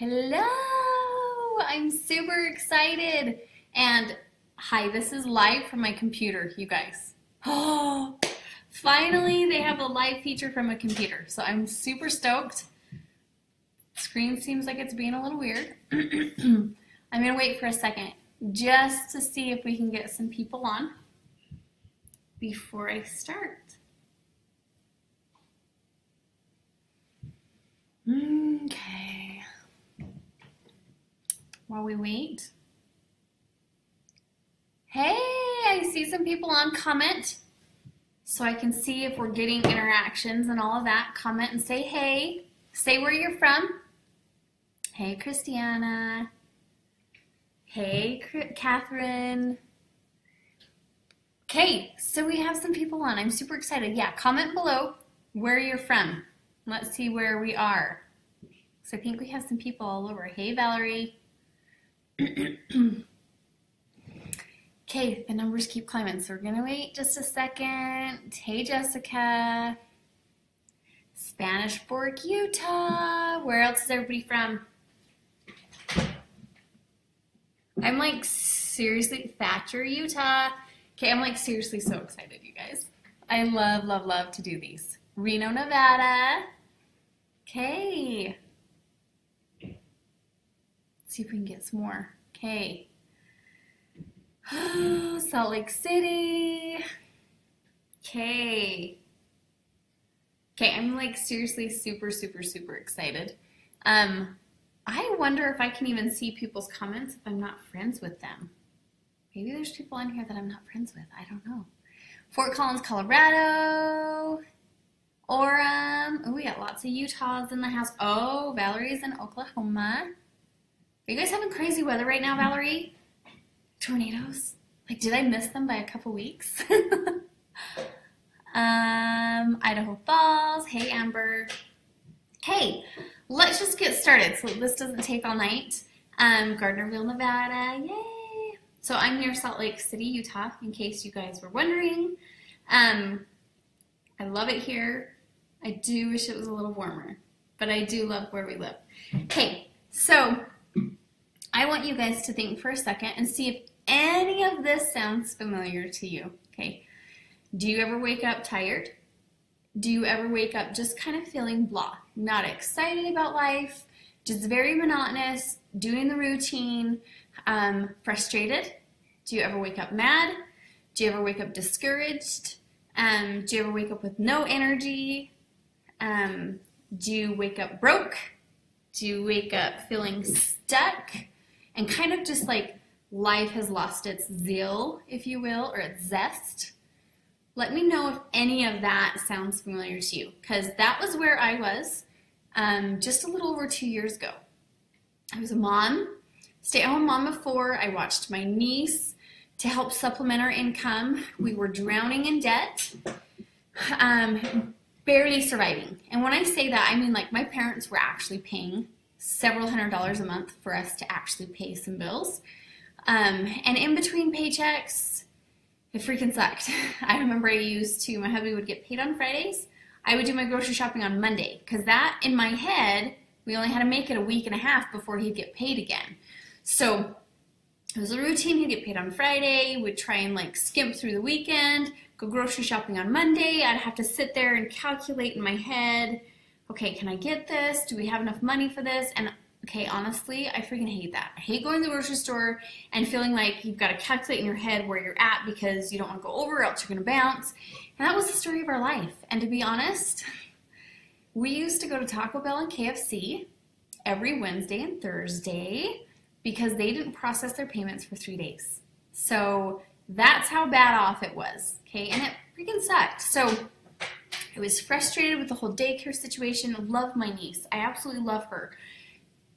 Hello! I'm super excited. And hi, this is live from my computer, you guys. Oh, finally they have a live feature from a computer. So I'm super stoked. Screen seems like it's being a little weird. I'm gonna wait for a second just to see if we can get some people on before I start. Okay. While we wait. Hey, I see some people on. Comment so I can see if we're getting interactions and all of that. Comment and say hey. Say where you're from. Hey, Christiana. Hey, Catherine. Okay, so we have some people on. I'm super excited. Yeah, comment below where you're from. Let's see where we are. So I think we have some people all over. Hey, Valerie. Okay, the numbers keep climbing, so we're gonna wait just a second. Hey, Jessica. Spanish Fork, Utah. Where else is everybody from? I'm like seriously, Thatcher, Utah. Okay, I'm like seriously so excited, you guys. I love, love, love to do these. Reno, Nevada. Okay. Let's see if we can get some more. Okay. Salt Lake City. Okay. Okay, I'm like seriously super, super, super excited. I wonder if I can even see people's comments if I'm not friends with them. Maybe there's people on here that I'm not friends with. I don't know. Fort Collins, Colorado. Orem. Oh, we got lots of Utahs in the house. Oh, Valerie's in Oklahoma. Are you guys having crazy weather right now, Valerie? Tornadoes? Like, did I miss them by a couple weeks? Idaho Falls. Hey, Amber. Okay, let's just get started so this doesn't take all night. Gardnerville, Nevada. Yay! So I'm near Salt Lake City, Utah, in case you guys were wondering. I love it here. I do wish it was a little warmer, but I do love where we live. Okay, so I want you guys to think for a second and see if any of this sounds familiar to you. Okay, do you ever wake up tired? Do you ever wake up just kind of feeling blah, not excited about life, just very monotonous, doing the routine, frustrated? Do you ever wake up mad? Do you ever wake up discouraged? Do you ever wake up with no energy? Do you wake up broke? Do you wake up feeling stuck and kind of just like life has lost its zeal, if you will, or its zest? Let me know if any of that sounds familiar to you, because that was where I was just a little over 2 years ago. I was a mom, stay-at-home mom of 4. I watched my niece to help supplement our income. We were drowning in debt, barely surviving. And when I say that, I mean like my parents were actually paying several $100s a month for us to actually pay some bills. And in between paychecks, it freaking sucked. I remember my hubby would get paid on Fridays. I would do my grocery shopping on Monday, because that, in my head, we only had to make it a week and a half before he'd get paid again. So it was a routine. He'd get paid on Friday. We'd try and like skimp through the weekend, go grocery shopping on Monday. I'd have to sit there and calculate in my head, okay, can I get this? Do we have enough money for this? And okay, honestly, I freaking hate that. I hate going to the grocery store and feeling like you've got to calculate in your head where you're at because you don't want to go over or else you're going to bounce. And that was the story of our life. And to be honest, we used to go to Taco Bell and KFC every Wednesday and Thursday because they didn't process their payments for 3 days. So that's how bad off it was, okay? And it freaking sucked. So I was frustrated with the whole daycare situation. I love my niece. I absolutely love her.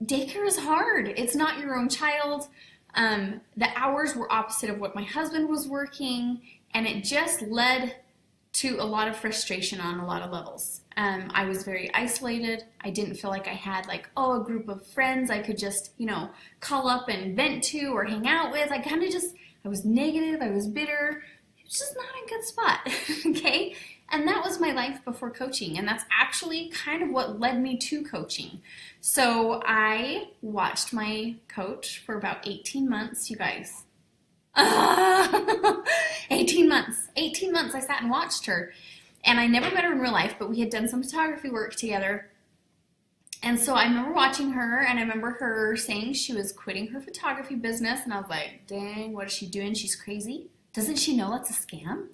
Daycare is hard. It's not your own child. The hours were opposite of what my husband was working, and it just led to a lot of frustration on a lot of levels. I was very isolated. I didn't feel like I had like, a group of friends I could just, call up and vent to or hang out with. I was negative. I was bitter. It was just not a good spot, okay? And that was my life before coaching. And that's actually kind of what led me to coaching. So I watched my coach for about 18 months, you guys. 18 months. 18 months I sat and watched her. And I never met her in real life, but we had done some photography work together. And so I remember watching her, and I remember her saying she was quitting her photography business. And I was like, dang, what is she doing? She's crazy. Doesn't she know that's a scam?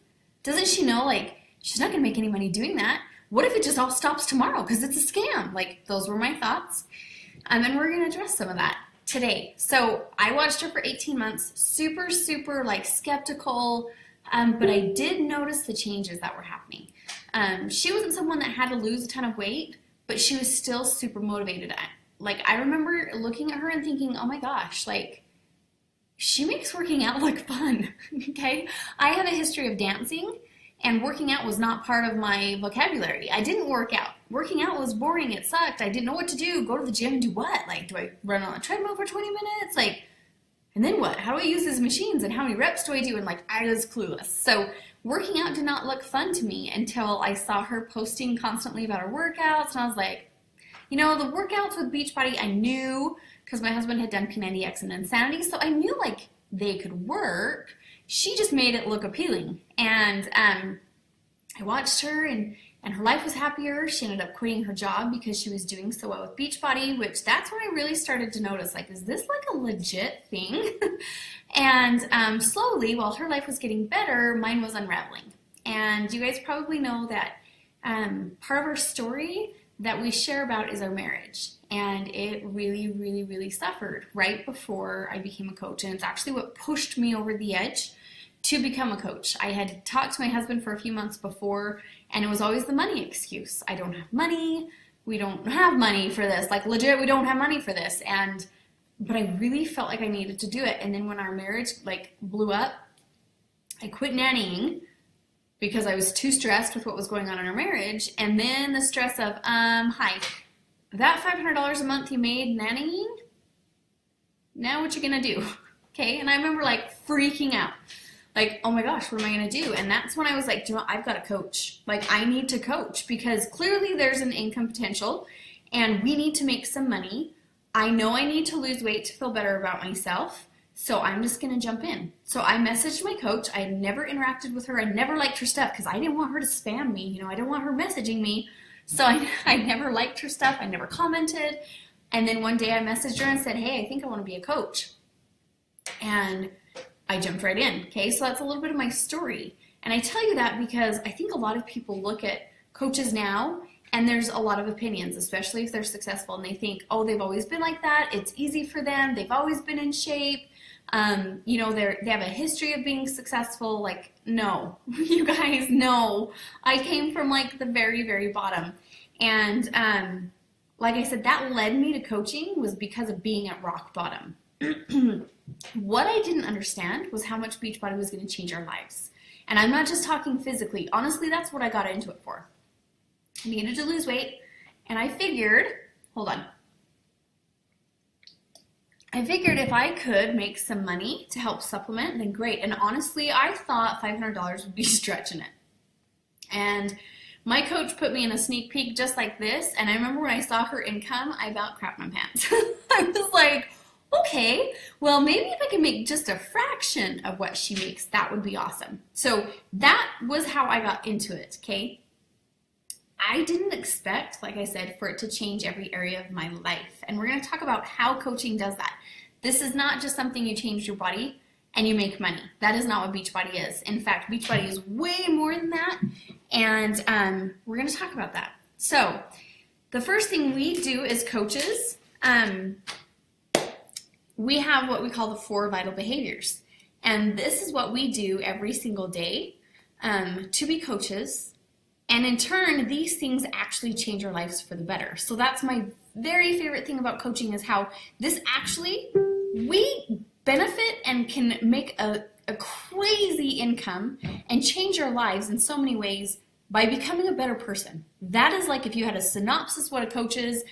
Doesn't she know, like, she's not going to make any money doing that? What if it just all stops tomorrow because it's a scam? Like, those were my thoughts. And we're going to address some of that today. So I watched her for 18 months, super, like, skeptical, but I did notice the changes that were happening. She wasn't someone that had to lose a ton of weight, but she was still super motivated. Like, I remember looking at her and thinking, oh my gosh, like, she makes working out look fun, okay? I have a history of dancing, and working out was not part of my vocabulary. I didn't work out. Working out was boring. It sucked. I didn't know what to do. Go to the gym and do what? Like, do I run on a treadmill for 20 minutes? Like, and then what? How do I use these machines? And how many reps do I do? And, like, I was clueless. So working out did not look fun to me until I saw her posting constantly about her workouts. And I was like, you know, the workouts with Beachbody, I knew because my husband had done P90X and Insanity. So I knew, like, they could work. She just made it look appealing. And I watched her, and her life was happier. She ended up quitting her job because she was doing so well with Beachbody, which that's when I really started to notice, like, is this like a legit thing? And slowly, while her life was getting better, mine was unraveling. And you guys probably know that part of our story that we share about is our marriage. And it really suffered right before I became a coach. And it's actually what pushed me over the edge to become a coach. I had talked to my husband for a few months before, and it was always the money excuse. I don't have money. We don't have money for this. Like, legit, we don't have money for this. But I really felt like I needed to do it. And then when our marriage, like, blew up, I quit nannying because I was too stressed with what was going on in our marriage. And then the stress of, hi, that $500 a month you made nannying, now what you gonna do? Okay, and I remember, like, freaking out. Like, oh my gosh, what am I going to do? And that's when I was like, you know, I've got to coach. Like, I need to coach because clearly there's an income potential and we need to make some money. I know I need to lose weight to feel better about myself. So I'm just going to jump in. So I messaged my coach. I had never interacted with her. I never liked her stuff because I didn't want her to spam me. You know, I didn't want her messaging me. So I never liked her stuff. I never commented. And then one day I messaged her and said, hey, I think I want to be a coach. And I jumped right in, okay? So that's a little bit of my story. And I tell you that because I think a lot of people look at coaches now and there's a lot of opinions, especially if they're successful, and they think, oh, they've always been like that. It's easy for them. They've always been in shape. You know, they have a history of being successful. Like, no, you guys, no. I came from, like, the very bottom. And like I said, that led me to coaching was because of being at rock bottom. What I didn't understand was how much Beachbody was going to change our lives. And I'm not just talking physically. Honestly, that's what I got into it for. I needed to lose weight, and I figured, hold on. I figured if I could make some money to help supplement, then great. And honestly, I thought $500 would be stretching it. And my coach put me in a sneak peek just like this, and I remember when I saw her income, I about crapped my pants. I was like, okay, well, maybe if I could make just a fraction of what she makes, that would be awesome. So that was how I got into it, okay? I didn't expect, like I said, for it to change every area of my life. And we're going to talk about how coaching does that. This is not just something you change your body and you make money. That is not what Beachbody is. In fact, Beachbody is way more than that. And we're going to talk about that. So the first thing we do as coaches, we have what we call the 4 vital behaviors. And this is what we do every single day to be coaches. And in turn, these things actually change our lives for the better. So that's my very favorite thing about coaching is how this actually, we benefit and can make a crazy income and change our lives in so many ways by becoming a better person. That is like if you had a synopsis what a coach is,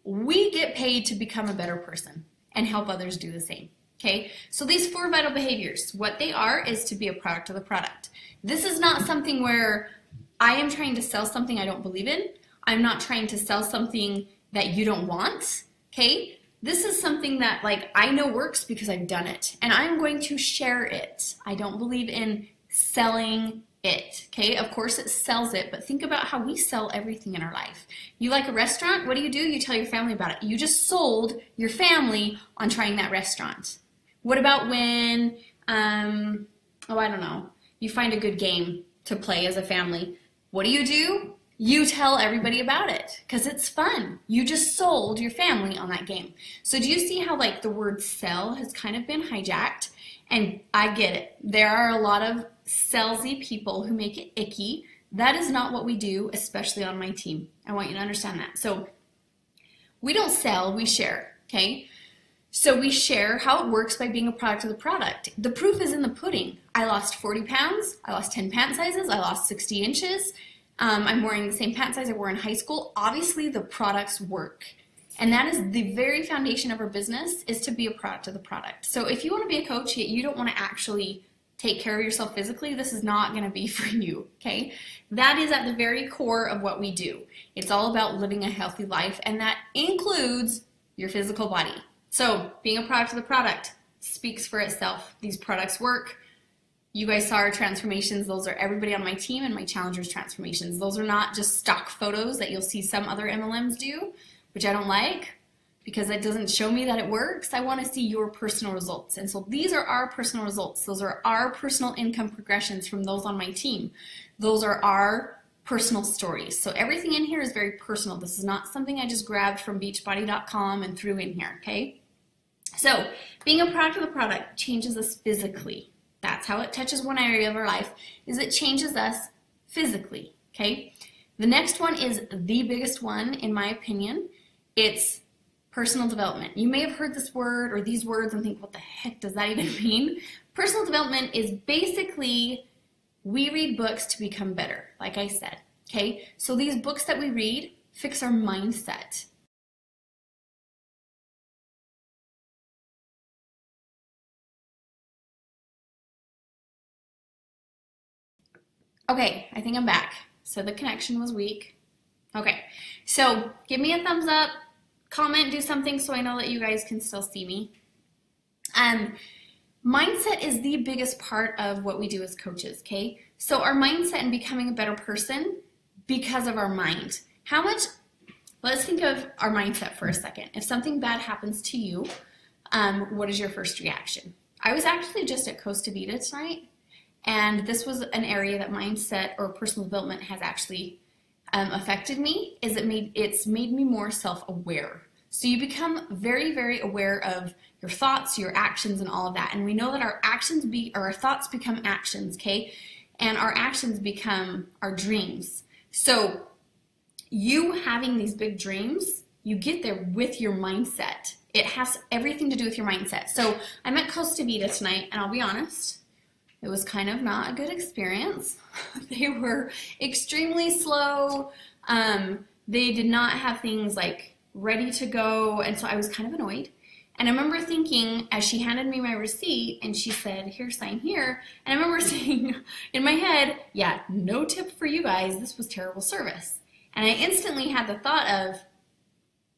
we get paid to become a better person and help others do the same. Okay, so these 4 vital behaviors, what they are is to be a product of the product. This is not something where I am trying to sell something I don't believe in. I'm not trying to sell something that you don't want, okay? This is something that like I know works because I've done it, and I'm going to share it. I don't believe in selling it, okay? Of course it sells it, but think about how we sell everything in our life. You like a restaurant, what do? You tell your family about it. You just sold your family on trying that restaurant. What about when, I don't know, you find a good game to play as a family? What do? You tell everybody about it because it's fun. You just sold your family on that game. So do you see how like the word sell has kind of been hijacked? And I get it. There are a lot of salesy people who make it icky. That is not what we do, especially on my team. I want you to understand that. So we don't sell, we share, okay? So we share how it works by being a product of the product. The proof is in the pudding. I lost 40 pounds. I lost 10 pant sizes. I lost 60 inches. I'm wearing the same pant size I wore in high school. Obviously, the products work. And that is the very foundation of our business, is to be a product of the product. So if you want to be a coach, yet you don't want to actually take care of yourself physically, this is not going to be for you, okay? That is at the very core of what we do. It's all about living a healthy life, and that includes your physical body. So being a product of the product speaks for itself. These products work. You guys saw our transformations. Those are everybody on my team and my challengers transformations. Those are not just stock photos that you'll see some other MLMs do, which I don't like because that doesn't show me that it works. I want to see your personal results. And so these are our personal results. Those are our personal income progressions from those on my team. Those are our personal stories. So everything in here is very personal. This is not something I just grabbed from beachbody.com and threw in here, okay? So being a product of the product changes us physically. That's how it touches one area of our life, is it changes us physically, okay? The next one is the biggest one, in my opinion. It's personal development. You may have heard this word or these words and think, what the heck does that even mean? Personal development is basically, we read books to become better, like I said, okay? So these books that we read fix our mindset. Okay, I think I'm back. So the connection was weak. Okay, so give me a thumbs up, comment, do something so I know that you guys can still see me. Mindset is the biggest part of what we do as coaches, okay? So our mindset and becoming a better person because of our mind. Let's think of our mindset for a second. If something bad happens to you, what is your first reaction? I was actually just at Costa Vida tonight, and this was an area that mindset or personal development has actually affected me. It's made me more self-aware. So you become very, very aware of your thoughts, your actions, and all of that. And we know that our thoughts become actions, okay? And our actions become our dreams. So you having these big dreams, you get there with your mindset. It has everything to do with your mindset. So I'm at Costa Vida tonight, and I'll be honest, it was kind of not a good experience. They were extremely slow. They did not have things like ready to go, and so I was kind of annoyed. And I remember thinking, as she handed me my receipt and she said, here, sign here, and I remember saying in my head, yeah, no tip for you guys, this was terrible service. And I instantly had the thought of,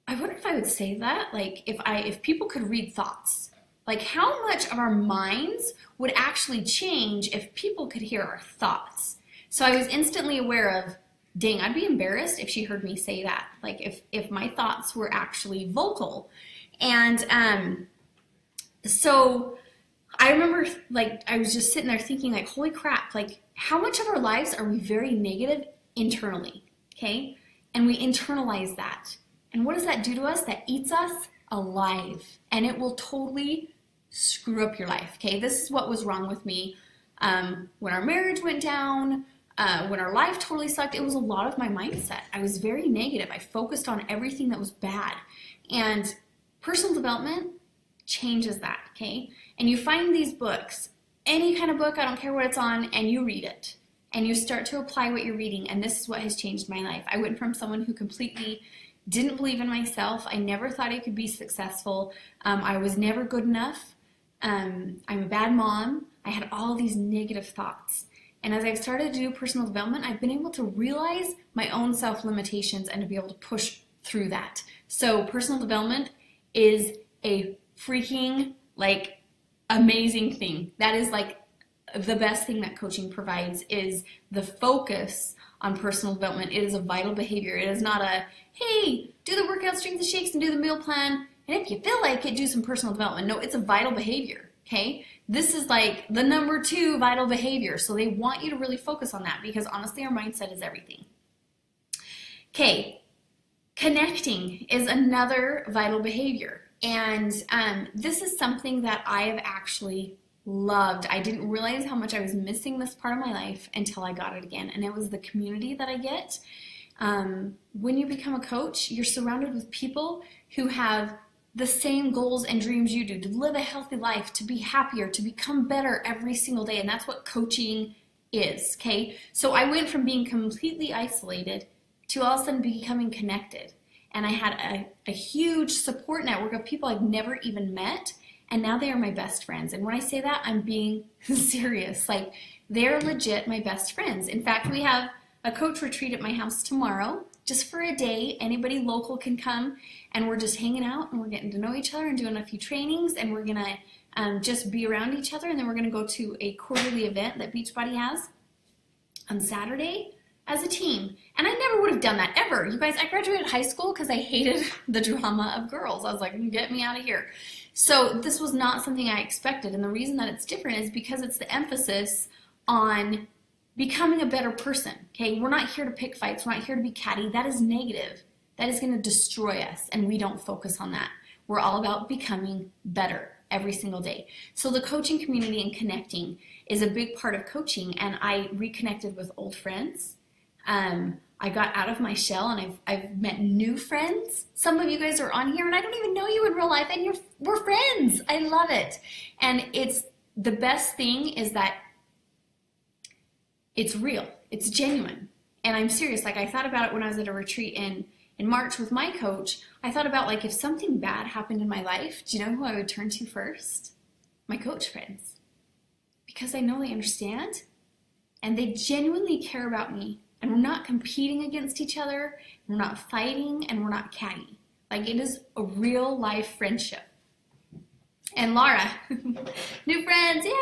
I wonder if I would say that, like if people could read thoughts, like how much of our minds would actually change if people could hear our thoughts. So I was instantly aware of, dang, I'd be embarrassed if she heard me say that, like if my thoughts were actually vocal. And so I remember, like, I was just sitting there thinking, like, holy crap, like, how much of our lives are we very negative internally, okay? And we internalize that. And what does that do to us? That eats us alive. And it will totally screw up your life, okay? This is what was wrong with me when our marriage went down, when our life totally sucked. It was a lot of my mindset. I was very negative. I focused on everything that was bad. And personal development changes that, okay? And you find these books, any kind of book, I don't care what it's on, and you read it. And you start to apply what you're reading, and this is what has changed my life. I went from someone who completely didn't believe in myself. I never thought I could be successful. I was never good enough. I'm a bad mom. I had all these negative thoughts. And as I've started to do personal development, I've been able to realize my own self-limitations and to be able to push through that. So personal development is a freaking like amazing thing. That is like the best thing that coaching provides, is the focus on personal development. It is a vital behavior. It is not a, hey, do the workout, strength and shakes, and do the meal plan, and if you feel like it, do some personal development. No, it's a vital behavior, okay? This is like the number 2 vital behavior. So they want you to really focus on that, because honestly, our mindset is everything. Okay, connecting is another vital behavior. And this is something that I have actually loved. I didn't realize how much I was missing this part of my life until I got it again. And it was the community that I get. When you become a coach, you're surrounded with people who have the same goals and dreams you do, to live a healthy life, to be happier, to become better every single day. And that's what coaching is, okay? So I went from being completely isolated to all of a sudden becoming connected. And I had a huge support network of people I've never even met, and now they are my best friends. And when I say that, I'm being serious. Like, they're legit my best friends. In fact, we have a coach retreat at my house tomorrow, just for a day. Anybody local can come, and we're just hanging out, and we're getting to know each other and doing a few trainings, and we're gonna just be around each other, and then we're gonna go to a quarterly event that Beachbody has on Saturday as a team. And I never would have done that, ever. You guys, I graduated high school because I hated the drama of girls. I was like, get me out of here. So this was not something I expected. And the reason that it's different is because it's the emphasis on becoming a better person, okay? We're not here to pick fights. We're not here to be catty. That is negative. That is going to destroy us, and we don't focus on that. We're all about becoming better every single day. So the coaching community and connecting is a big part of coaching, and I reconnected with old friends. I got out of my shell, and I've met new friends. Some of you guys are on here, and I don't even know you in real life, and we're friends. I love it. And it's the best thing is that it's real. It's genuine. And I'm serious. Like, I thought about it when I was at a retreat in March with my coach. I thought about, like, if something bad happened in my life, do you know who I would turn to first? My coach friends. Because I know they understand, and they genuinely care about me. And we're not competing against each other, we're not fighting, and we're not catty. Like, it is a real life friendship. And Laura, new friends, yay!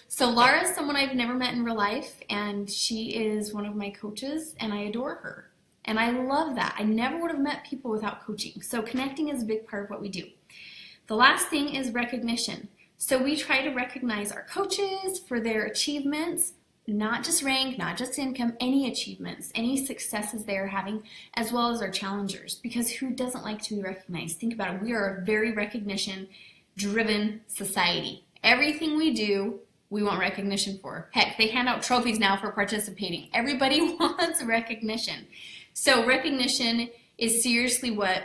So Laura is someone I've never met in real life, and she is one of my coaches, and I adore her. And I love that. I never would have met people without coaching. So connecting is a big part of what we do. The last thing is recognition. So we try to recognize our coaches for their achievements, not just rank, not just income, any achievements, any successes they are having, as well as our challengers, because who doesn't like to be recognized? Think about it. We are a very recognition-driven society. Everything we do, we want recognition for. Heck, they hand out trophies now for participating. Everybody wants recognition. So recognition is seriously what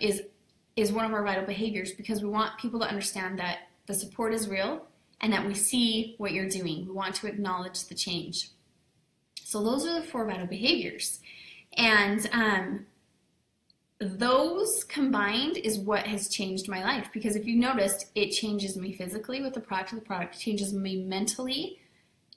is one of our vital behaviors, because we want people to understand that the support is real, and that we see what you're doing. We want to acknowledge the change. So those are the 4 vital behaviors. And those combined is what has changed my life. Because if you noticed, it changes me physically with the product changes me mentally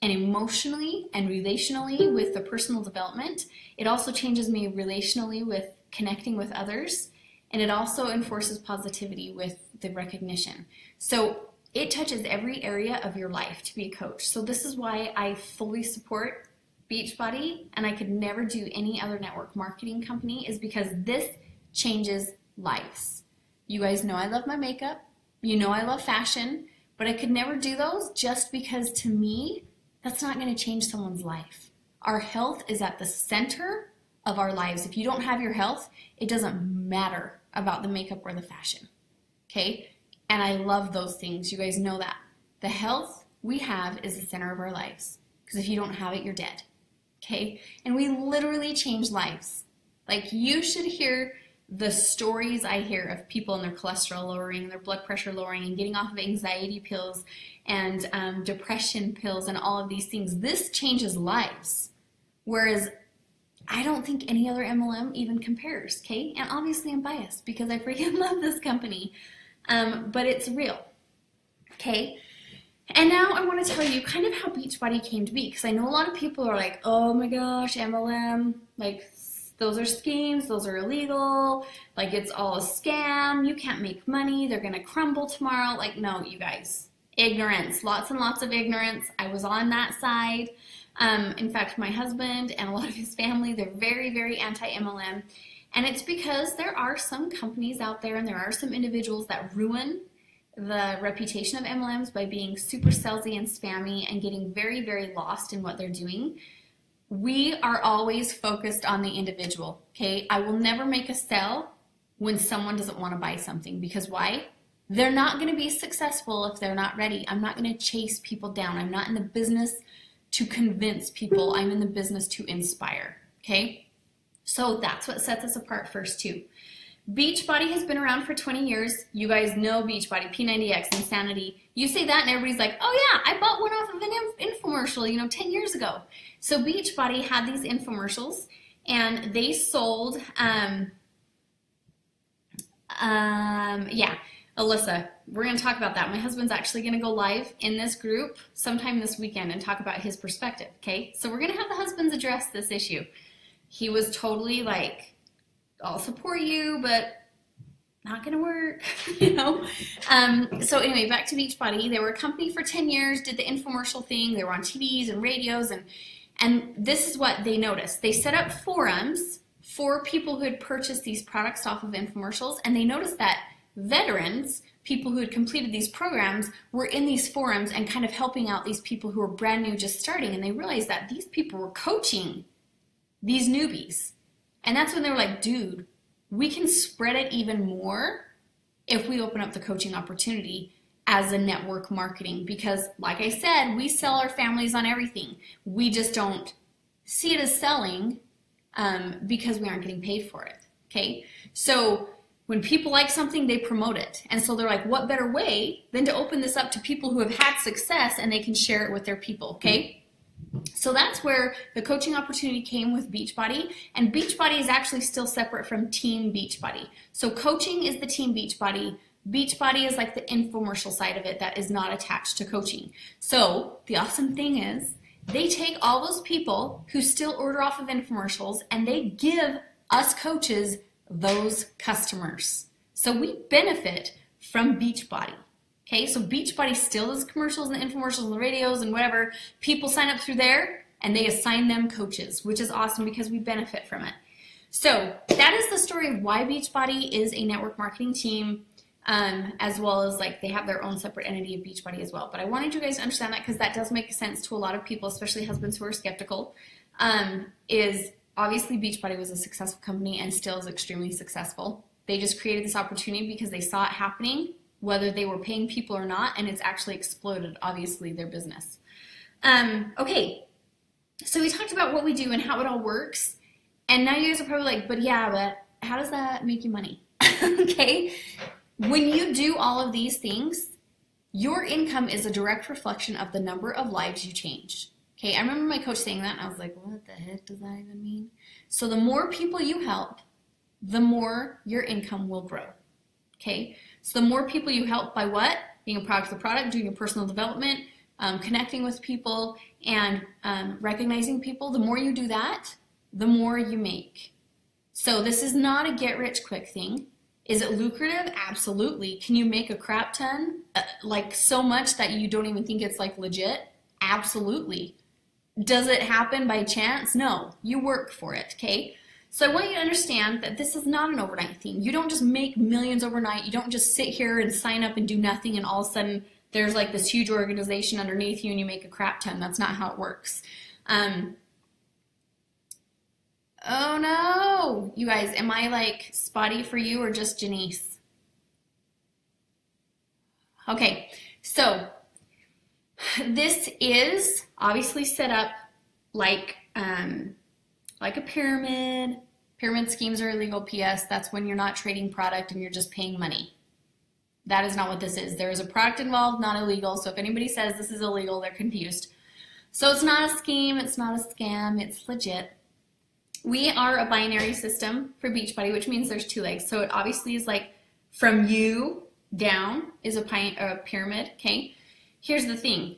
and emotionally and relationally with the personal development. It also changes me relationally with connecting with others. And it also enforces positivity with the recognition. So it touches every area of your life to be a coach. So this is why I fully support Beachbody, and I could never do any other network marketing company, is because this changes lives. You guys know I love my makeup. You know I love fashion, but I could never do those just because, to me, that's not going to change someone's life. Our health is at the center of our lives. If you don't have your health, it doesn't matter about the makeup or the fashion, okay? And I love those things. You guys know that. The health we have is the center of our lives. Because if you don't have it, you're dead. Okay? And we literally change lives. Like, you should hear the stories I hear of people and their cholesterol lowering, their blood pressure lowering, and getting off of anxiety pills and depression pills and all of these things. This changes lives. Whereas I don't think any other MLM even compares. Okay? And obviously I'm biased because I freaking love this company. But it's real, okay? And now I want to tell you kind of how Beachbody came to be, because I know a lot of people are like, oh my gosh, MLM, like those are schemes, those are illegal, like it's all a scam, you can't make money, they're gonna crumble tomorrow. Like, no, you guys, ignorance, lots and lots of ignorance. I was on that side. In fact, my husband and a lot of his family, they're very, very anti-MLM. And it's because there are some companies out there and there are some individuals that ruin the reputation of MLMs by being super salesy and spammy and getting very, very lost in what they're doing. We are always focused on the individual, okay? I will never make a sale when someone doesn't want to buy something, because why? They're not going to be successful if they're not ready. I'm not going to chase people down. I'm not in the business to convince people. I'm in the business to inspire, okay? So that's what sets us apart first too. Beachbody has been around for 20 years. You guys know Beachbody, P90X, Insanity. You say that and everybody's like, oh yeah, I bought one off of an infomercial, 10 years ago. So Beachbody had these infomercials and they sold, Alyssa, we're going to talk about that. My husband's actually going to go live in this group sometime this weekend and talk about his perspective, okay? So we're going to have the husbands address this issue. He was totally like, I'll support you, but not going to work, So anyway, back to Beachbody. They were a company for 10 years, did the infomercial thing. They were on TVs and radios, and this is what they noticed. They set up forums for people who had purchased these products off of infomercials, and they noticed that veterans, people who had completed these programs, were in these forums and kind of helping out these people who were brand new, just starting, and they realized that these people were coaching these newbies. And that's when they were like, dude, we can spread it even more if we open up the coaching opportunity as a network marketing, because like I said, we sell our families on everything. We just don't see it as selling because we aren't getting paid for it, okay? So when people like something, they promote it. And so they're like, what better way than to open this up to people who have had success and they can share it with their people, okay? So that's where the coaching opportunity came with Beachbody, and Beachbody is actually still separate from Team Beachbody. So coaching is the Team Beachbody. Beachbody is like the infomercial side of it that is not attached to coaching. So the awesome thing is they take all those people who still order off of infomercials and they give us coaches those customers. So we benefit from Beachbody. Okay, so Beachbody still does commercials and infomercials and the radios and whatever. People sign up through there and they assign them coaches, which is awesome because we benefit from it. So that is the story of why Beachbody is a network marketing team, as well as like they have their own separate entity of Beachbody as well. But I wanted you guys to understand that because that does make sense to a lot of people, especially husbands who are skeptical, is obviously Beachbody was a successful company and still is extremely successful. They just created this opportunity because they saw it happening, whether they were paying people or not, and it's actually exploded, obviously, their business. Okay, so we talked about what we do and how it all works, and now you guys are probably like, but how does that make you money? Okay, when you do all of these things, your income is a direct reflection of the number of lives you change. Okay, I remember my coach saying that, and I was like, what the heck does that even mean? So the more people you help, the more your income will grow. Okay, so the more people you help by what? Being a product of the product, doing your personal development, connecting with people, and recognizing people, the more you do that, the more you make. So this is not a get-rich-quick thing. Is it lucrative? Absolutely. Can you make a crap ton? Like so much that you don't even think it's like legit? Absolutely. Does it happen by chance? No. You work for it, okay? So I want you to understand that this is not an overnight thing. You don't just make millions overnight. You don't just sit here and sign up and do nothing and all of a sudden there's like this huge organization underneath you and you make a crap ton. That's not how it works. Oh no! You guys, am I like spotty for you or just Janice? Okay, so this is obviously set up like a pyramid. Pyramid schemes are illegal, PS. That's when you're not trading product and you're just paying money. That is not what this is. There is a product involved, not illegal. So if anybody says this is illegal, they're confused. So it's not a scheme. It's not a scam. It's legit. We are a binary system for Beachbody, which means there's two legs. So it obviously is like from you down is a pyramid, okay? Here's the thing.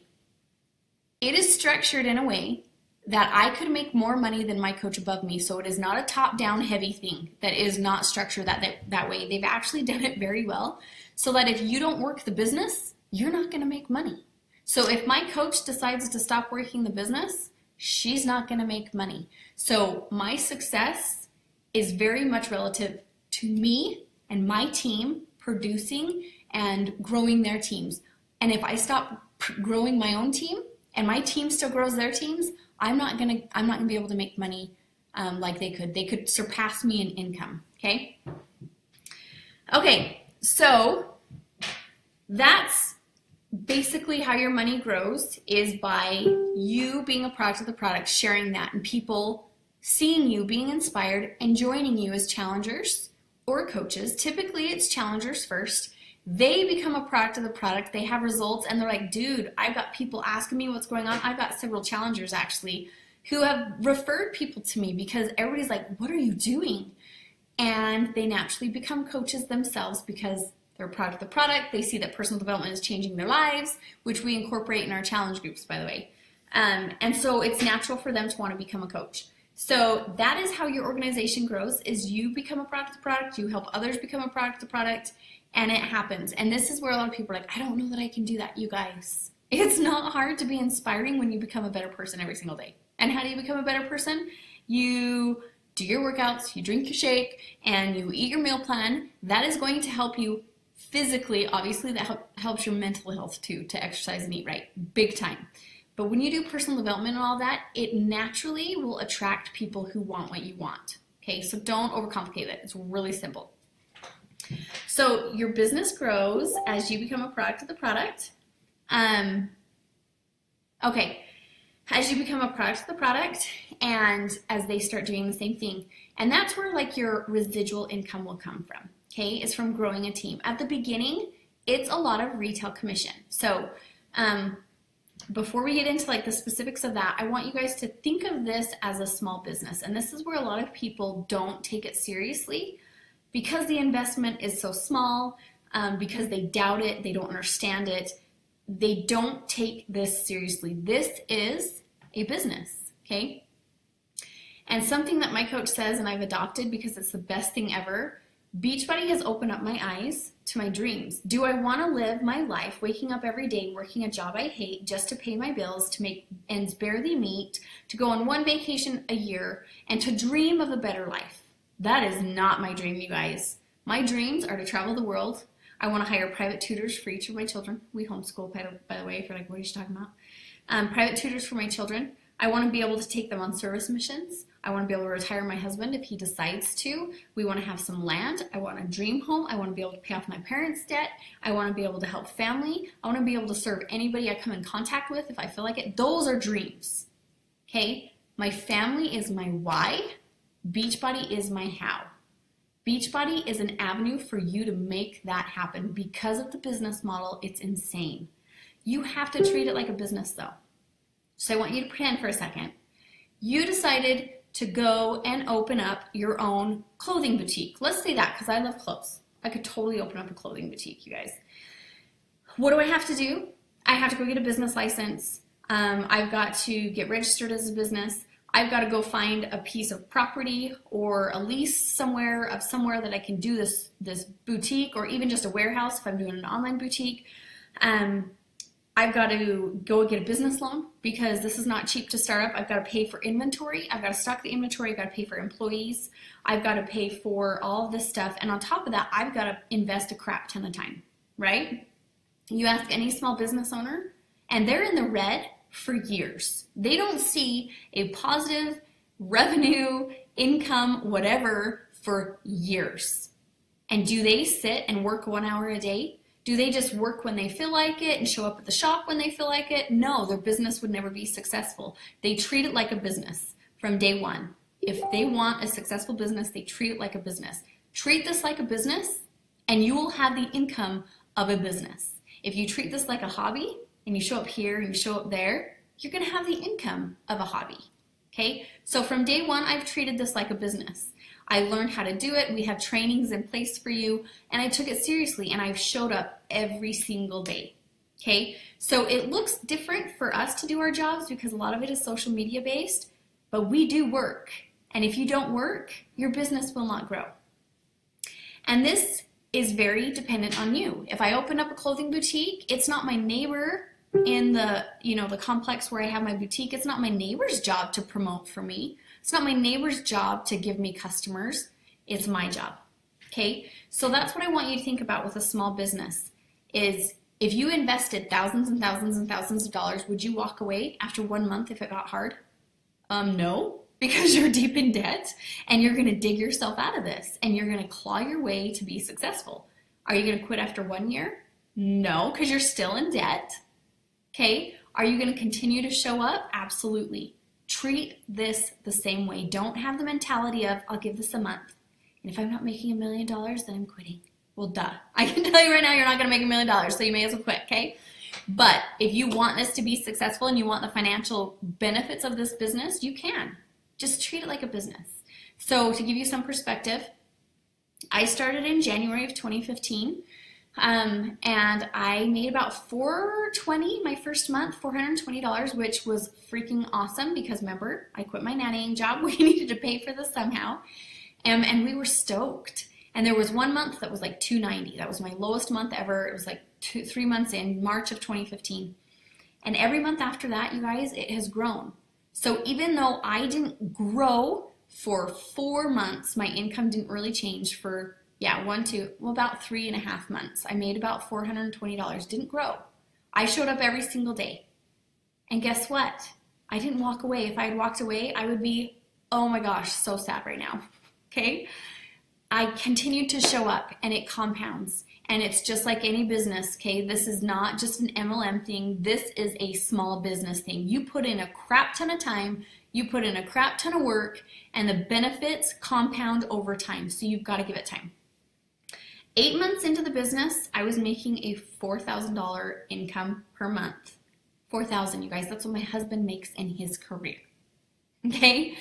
It is structured in a way that I could make more money than my coach above me. So it is not a top-down heavy thing. That is not structured that way. They've actually done it very well so that if you don't work the business, you're not going to make money. So if my coach decides to stop working the business, she's not going to make money. So my success is very much relative to me and my team producing and growing their teams. And if I stop growing my own team and my team still grows their teams, I'm not gonna be able to make money like they could. They could surpass me in income. Okay. Okay. So that's basically how your money grows, is by you being a product of the product, sharing that, and people seeing you, being inspired, and joining you as challengers or coaches. Typically, it's challengers first. They become a product of the product. They have results, and they're like, dude, I've got people asking me what's going on. I've got several challengers, actually, who have referred people to me because everybody's like, what are you doing? And they naturally become coaches themselves because they're a product of the product. They see that personal development is changing their lives, which we incorporate in our challenge groups, by the way. And so it's natural for them to want to become a coach. So that is how your organization grows, is you become a product of the product, you help others become a product of the product, and it happens. And this is where a lot of people are like, I don't know that I can do that, you guys. It's not hard to be inspiring when you become a better person every single day. And how do you become a better person? You do your workouts, you drink your shake, and you eat your meal plan. That is going to help you physically. Obviously, that helps your mental health too, to exercise and eat right, big time. But when you do personal development and all that, it naturally will attract people who want what you want. Okay, so don't overcomplicate it. It's really simple. So your business grows as you become a product of the product. Okay, as you become a product of the product, and as they start doing the same thing. And that's where like your residual income will come from. Okay, it's from growing a team. At the beginning, it's a lot of retail commission. So before we get into like the specifics of that, I want you guys to think of this as a small business. And this is where a lot of people don't take it seriously because the investment is so small, because they doubt it, they don't understand it. They don't take this seriously. This is a business, okay? And something that my coach says, and I've adopted because it's the best thing ever, Beachbody has opened up my eyes to my dreams. Do I want to live my life waking up every day, working a job I hate just to pay my bills, to make ends barely meet, to go on one vacation a year, and to dream of a better life? That is not my dream, you guys. My dreams are to travel the world. I want to hire private tutors for each of my children. We homeschool, by the way, if you're like, what are you talking about? Private tutors for my children. I want to be able to take them on service missions. I want to be able to retire my husband if he decides to. We want to have some land. I want a dream home. I want to be able to pay off my parents' debt. I want to be able to help family. I want to be able to serve anybody I come in contact with if I feel like it. Those are dreams. Okay? My family is my why. Beachbody is my how. Beachbody is an avenue for you to make that happen. Because of the business model, it's insane. You have to treat it like a business though. So I want you to pretend for a second. You decided to go and open up your own clothing boutique. Let's say that, because I love clothes. I could totally open up a clothing boutique, you guys. What do I have to do? I have to go get a business license. I've got to get registered as a business. I've got to go find a piece of property or a lease somewhere that I can do this boutique, or even just a warehouse if I'm doing an online boutique. I've got to go get a business loan because this is not cheap to start up. I've got to pay for inventory. I've got to stock the inventory. I've got to pay for employees. I've got to pay for all of this stuff. And on top of that, I've got to invest a crap ton of time, right? You ask any small business owner, and they're in the red for years. They don't see a positive revenue, income, whatever for years. And do they sit and work 1 hour a day? Do they just work when they feel like it and show up at the shop when they feel like it? No, their business would never be successful. They treat it like a business from day one. If they want a successful business, they treat it like a business. Treat this like a business and you will have the income of a business. If you treat this like a hobby and you show up here and you show up there, you're going to have the income of a hobby. Okay? So from day one, I've treated this like a business. I learned how to do it. We have trainings in place for you, and I took it seriously, and I've showed up every single day. Okay, so it looks different for us to do our jobs because a lot of it is social media based, but we do work. And if you don't work, your business will not grow. And this is very dependent on you. If I open up a clothing boutique, it's not my neighbor in the, the complex where I have my boutique. It's not my neighbor's job to promote for me. It's not my neighbor's job to give me customers. It's my job. Okay, so that's what I want you to think about with a small business is if you invested thousands and thousands and thousands of dollars, would you walk away after 1 month if it got hard? No, because you're deep in debt and you're going to dig yourself out of this and you're going to claw your way to be successful. Are you going to quit after 1 year? No, because you're still in debt. Okay, are you going to continue to show up? Absolutely. Treat this the same way. Don't have the mentality of, I'll give this a month. And if I'm not making $1 million, then I'm quitting. Well, duh. I can tell you right now, you're not going to make $1 million, so you may as well quit, okay? But if you want this to be successful and you want the financial benefits of this business, you can. Just treat it like a business. So to give you some perspective, I started in January of 2015, and I made about $420 my first month, $420, which was freaking awesome because remember, I quit my nannying job. We needed to pay for this somehow, and we were stoked. And there was 1 month that was like $290. That was my lowest month ever. It was like 3 months in, March of 2015. And every month after that, you guys, it has grown. So even though I didn't grow for 4 months, my income didn't really change for, about 3.5 months. I made about $420, didn't grow. I showed up every single day. And guess what? I didn't walk away. If I had walked away, I would be, oh my gosh, so sad right now, okay? I continued to show up and it compounds and it's just like any business, okay? This is not just an MLM thing. This is a small business thing. You put in a crap ton of time, you put in a crap ton of work, and the benefits compound over time. So you've got to give it time. 8 months into the business, I was making a $4,000 income per month. $4,000, you guys, that's what my husband makes in his career, okay?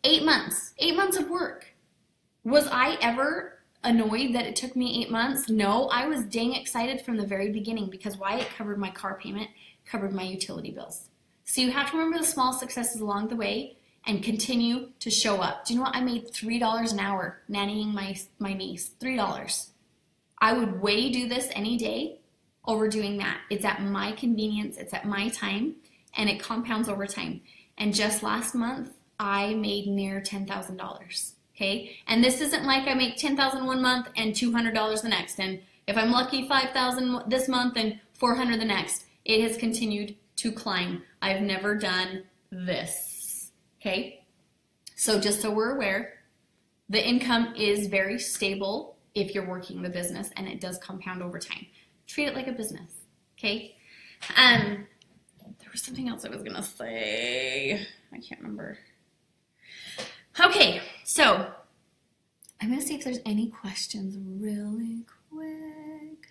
8 months of work. Was I ever annoyed that it took me 8 months? No, I was dang excited from the very beginning because why? It covered my car payment, covered my utility bills. So you have to remember the small successes along the way and continue to show up. Do you know what? I made $3 an hour nannying my niece, $3. I would way do this any day over doing that. It's at my convenience, it's at my time, and it compounds over time. And just last month, I made near $10,000. Okay, and this isn't like I make $10,000 1 month and $200 the next, and if I'm lucky, $5,000 this month and $400 the next. It has continued to climb. I've never done this. Okay, so just so we're aware, the income is very stable if you're working the business, and it does compound over time. Treat it like a business. Okay, there was something else I was gonna say. I can't remember. Okay, so I'm going to see if there's any questions really quick.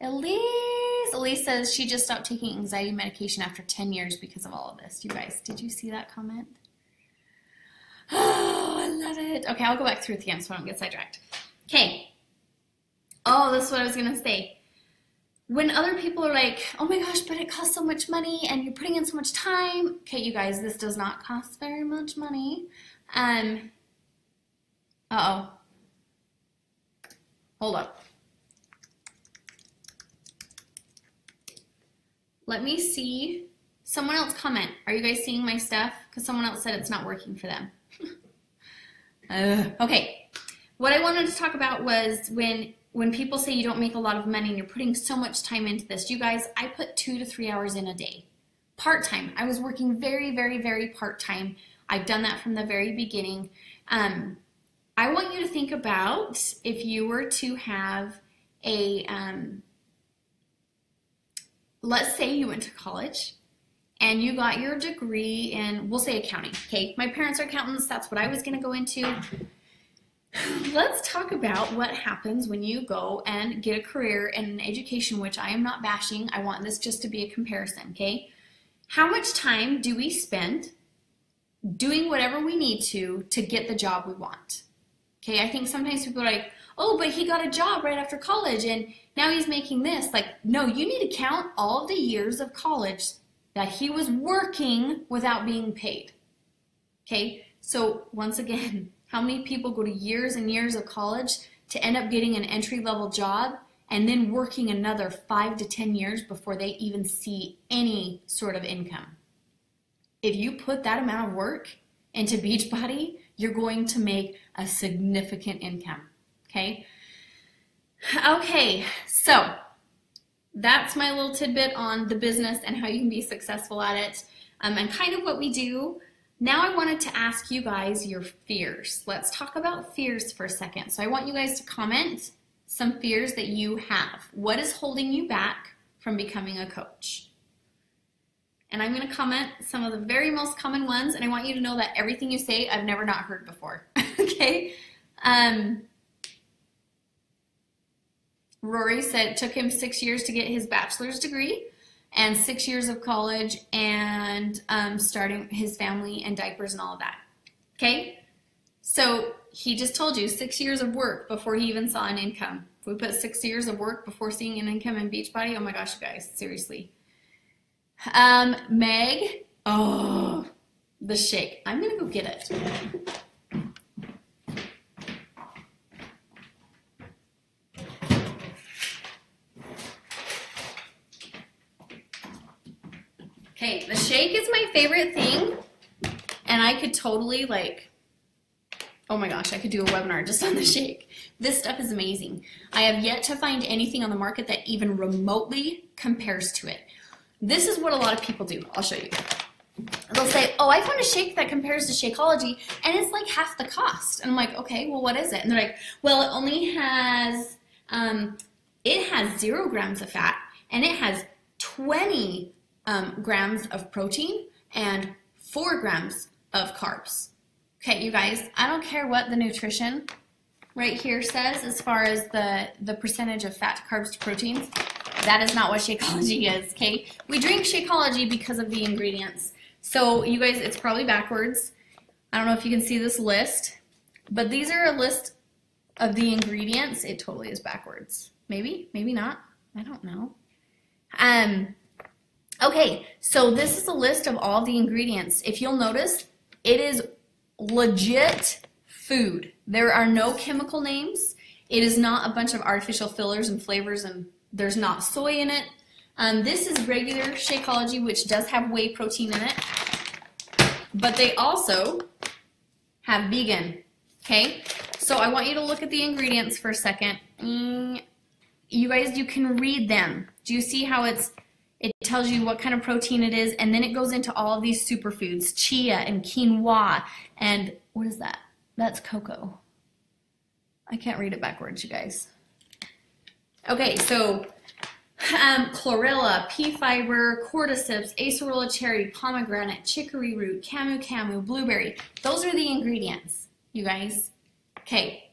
Elise says she just stopped taking anxiety medication after 10 years because of all of this. You guys, did you see that comment? Oh, I love it. Okay, I'll go back through it again so I don't get sidetracked. Okay. Oh, this is what I was going to say. When other people are like, oh my gosh, but it costs so much money and you're putting in so much time. Okay, you guys, this does not cost very much money. Uh-oh. Hold up. Let me see. Someone else comment. Are you guys seeing my stuff? Because someone else said it's not working for them. Okay. What I wanted to talk about was when people say you don't make a lot of money and you're putting so much time into this. You guys, I put 2 to 3 hours in a day. Part-time. I was working very, very, very part-time. I've done that from the very beginning. I want you to think about if you were to have a, let's say you went to college and you got your degree in, we'll say accounting. Okay, my parents are accountants. That's what I was going to go into. Let's talk about what happens when you go and get a career in an education, which I am not bashing. I want this just to be a comparison, okay? How much time do we spend doing whatever we need to get the job we want? Okay, I think sometimes people are like, oh, but he got a job right after college and now he's making this. Like, no, you need to count all of the years of college that he was working without being paid. Okay, so once again, how many people go to years and years of college to end up getting an entry-level job and then working another 5 to 10 years before they even see any sort of income? If you put that amount of work into Beachbody, you're going to make a significant income, okay? Okay, so that's my little tidbit on the business and how you can be successful at it, and kind of what we do. Now I wanted to ask you guys your fears. Let's talk about fears for a second. So I want you guys to comment some fears that you have. What is holding you back from becoming a coach? And I'm going to comment some of the very most common ones, and I want you to know that everything you say I've never not heard before. Okay? Rory said it took him 6 years to get his bachelor's degree and 6 years of college and starting his family and diapers and all of that. Okay? So he just told you 6 years of work before he even saw an income. If we put 6 years of work before seeing an income in Beachbody, oh my gosh, you guys, seriously. Meg, oh, the shake. I'm gonna go get it. Okay, the shake is my favorite thing, and I could totally oh my gosh, I could do a webinar just on the shake. This stuff is amazing. I have yet to find anything on the market that even remotely compares to it. This is what a lot of people do. I'll show you. They'll say, oh, I found a shake that compares to Shakeology, and it's like half the cost. And I'm like, okay, well, what is it? And they're like, well, it only has, it has 0 grams of fat, and it has 20 grams of protein and 4 grams of carbs. Okay, you guys, I don't care what the nutrition right here says as far as the percentage of fat to carbs to proteins. That is not what Shakeology is, okay? We drink Shakeology because of the ingredients. So you guys, it's probably backwards. I don't know if you can see this list, but these are a list of the ingredients. It totally is backwards. Maybe, maybe not. I don't know. Okay, so this is a list of all the ingredients. If you'll notice, it is legit food. There are no chemical names. It is not a bunch of artificial fillers and flavors, and there's not soy in it. This is regular Shakeology, which does have whey protein in it, but they also have vegan, okay? So I want you to look at the ingredients for a second. You guys, you can read them. Do you see how it tells you what kind of protein it is, and then it goes into all of these superfoods, chia and quinoa, and what is that? That's cocoa. I can't read it backwards, you guys. Okay, so chlorella, pea fiber, cordyceps, acerola cherry, pomegranate, chicory root, camu camu, blueberry. Those are the ingredients, you guys. Okay,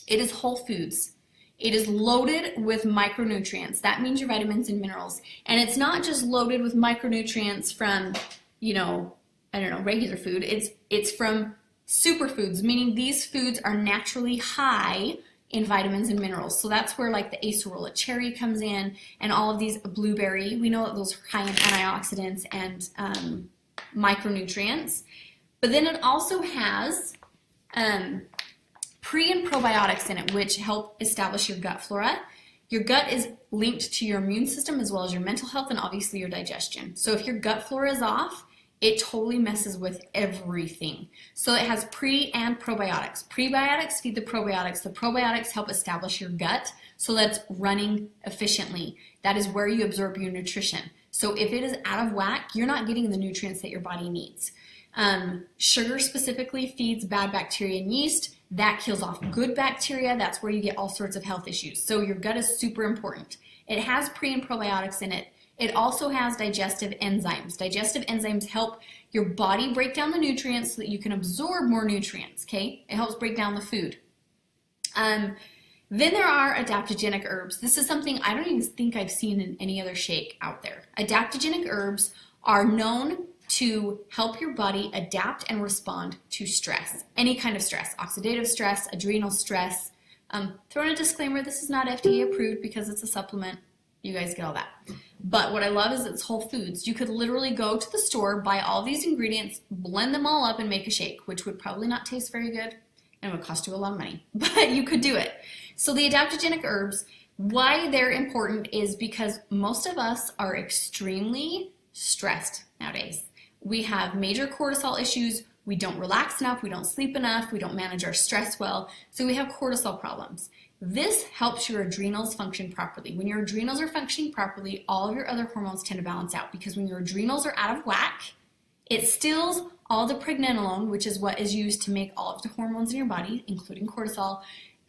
it is whole foods. It is loaded with micronutrients. That means your vitamins and minerals. And it's not just loaded with micronutrients from, you know, I don't know, regular food. It's from superfoods, meaning these foods are naturally high in vitamins and minerals. So that's where like the acerola cherry comes in, and all of these blueberry. We know that those are high in antioxidants and micronutrients. But then it also has pre and probiotics in it, which help establish your gut flora. Your gut is linked to your immune system as well as your mental health and obviously your digestion. So if your gut flora is off, it totally messes with everything. So it has pre and probiotics. Prebiotics feed the probiotics. The probiotics help establish your gut so that it's running efficiently. That is where you absorb your nutrition. So if it is out of whack, you're not getting the nutrients that your body needs. Sugar specifically feeds bad bacteria and yeast. That kills off good bacteria. That's where you get all sorts of health issues. So your gut is super important. It has pre and probiotics in it. It also has digestive enzymes. Digestive enzymes help your body break down the nutrients so that you can absorb more nutrients, okay? It helps break down the food. Then there are adaptogenic herbs. This is something I don't even think I've seen in any other shake out there. Adaptogenic herbs are known to help your body adapt and respond to stress. Any kind of stress, oxidative stress, adrenal stress, Throw in a disclaimer, this is not FDA approved because it's a supplement. You guys get all that. But what I love is it's whole foods. You could literally go to the store, buy all these ingredients, blend them all up and make a shake, which would probably not taste very good and would cost you a lot of money, but you could do it. So the adaptogenic herbs, why they're important is because most of us are extremely stressed nowadays. We have major cortisol issues. We don't relax enough. We don't sleep enough. We don't manage our stress well. So we have cortisol problems. This helps your adrenals function properly. When your adrenals are functioning properly, all of your other hormones tend to balance out, because when your adrenals are out of whack, it stills all the pregnenolone, which is what is used to make all of the hormones in your body, including cortisol,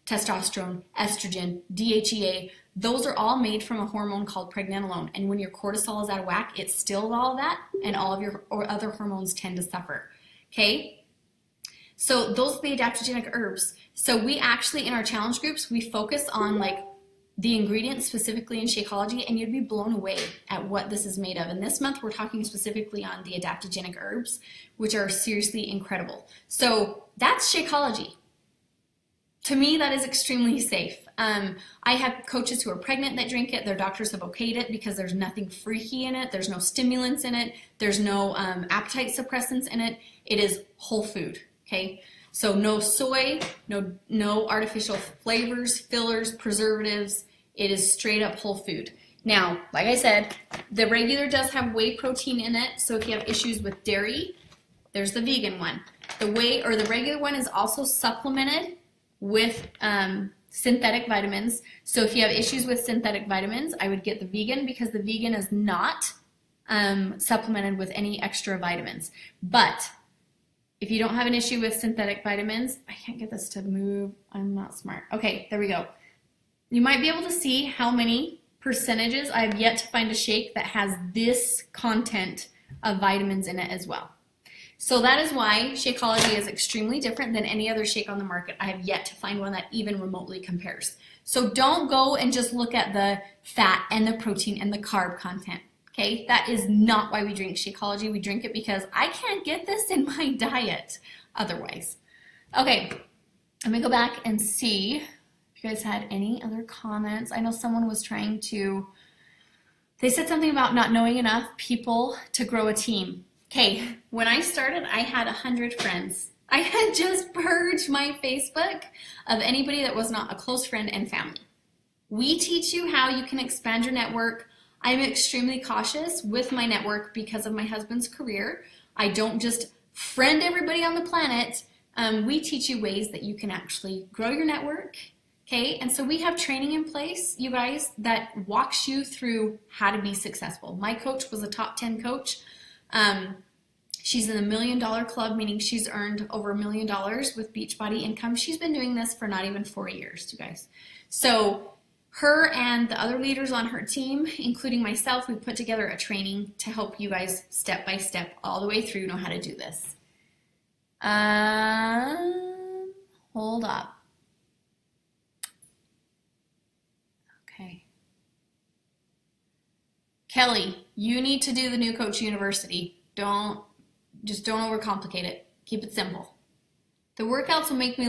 testosterone, estrogen, DHEA. Those are all made from a hormone called pregnenolone. And when your cortisol is out of whack, it stills all of that, and all of your other hormones tend to suffer. Okay? So those are the adaptogenic herbs. So we actually, in our challenge groups, we focus on like the ingredients specifically in Shakeology, and you'd be blown away at what this is made of. And this month, we're talking specifically on the adaptogenic herbs, which are seriously incredible. So that's Shakeology. To me, that is extremely safe. I have coaches who are pregnant that drink it. Their doctors have okayed it because there's nothing freaky in it. There's no stimulants in it. There's no appetite suppressants in it. It is whole food, okay? So no soy, no artificial flavors, fillers, preservatives. It is straight up whole food. Now, like I said, the regular does have whey protein in it. So if you have issues with dairy, there's the vegan one. The whey or the regular one is also supplemented with synthetic vitamins. So if you have issues with synthetic vitamins, I would get the vegan, because the vegan is not supplemented with any extra vitamins. But if you don't have an issue with synthetic vitamins, I can't get this to move. I'm not smart. Okay, there we go. You might be able to see how many percentages. I have yet to find a shake that has this content of vitamins in it as well. So that is why Shakeology is extremely different than any other shake on the market. I have yet to find one that even remotely compares. So don't go and just look at the fat and the protein and the carb content. Okay, that is not why we drink Shakeology. We drink it because I can't get this in my diet otherwise. Okay, let me go back and see if you guys had any other comments. I know someone was trying to, they said something about not knowing enough people to grow a team. Okay, when I started, I had 100 friends. I had just purged my Facebook of anybody that was not a close friend and family. We teach you how you can expand your network. I'm extremely cautious with my network because of my husband's career. I don't just friend everybody on the planet. We teach you ways that you can actually grow your network, okay? And so we have training in place, you guys, that walks you through how to be successful. My coach was a top 10 coach. She's in the $1 Million Club, meaning she's earned over $1 million with Beachbody income. She's been doing this for not even 4 years, you guys. So her and the other leaders on her team, including myself, we put together a training to help you guys step by step all the way through know how to do this. Hold up. Okay. Kelly, you need to do the New Coach University. Don't overcomplicate it. Keep it simple. The workouts will make me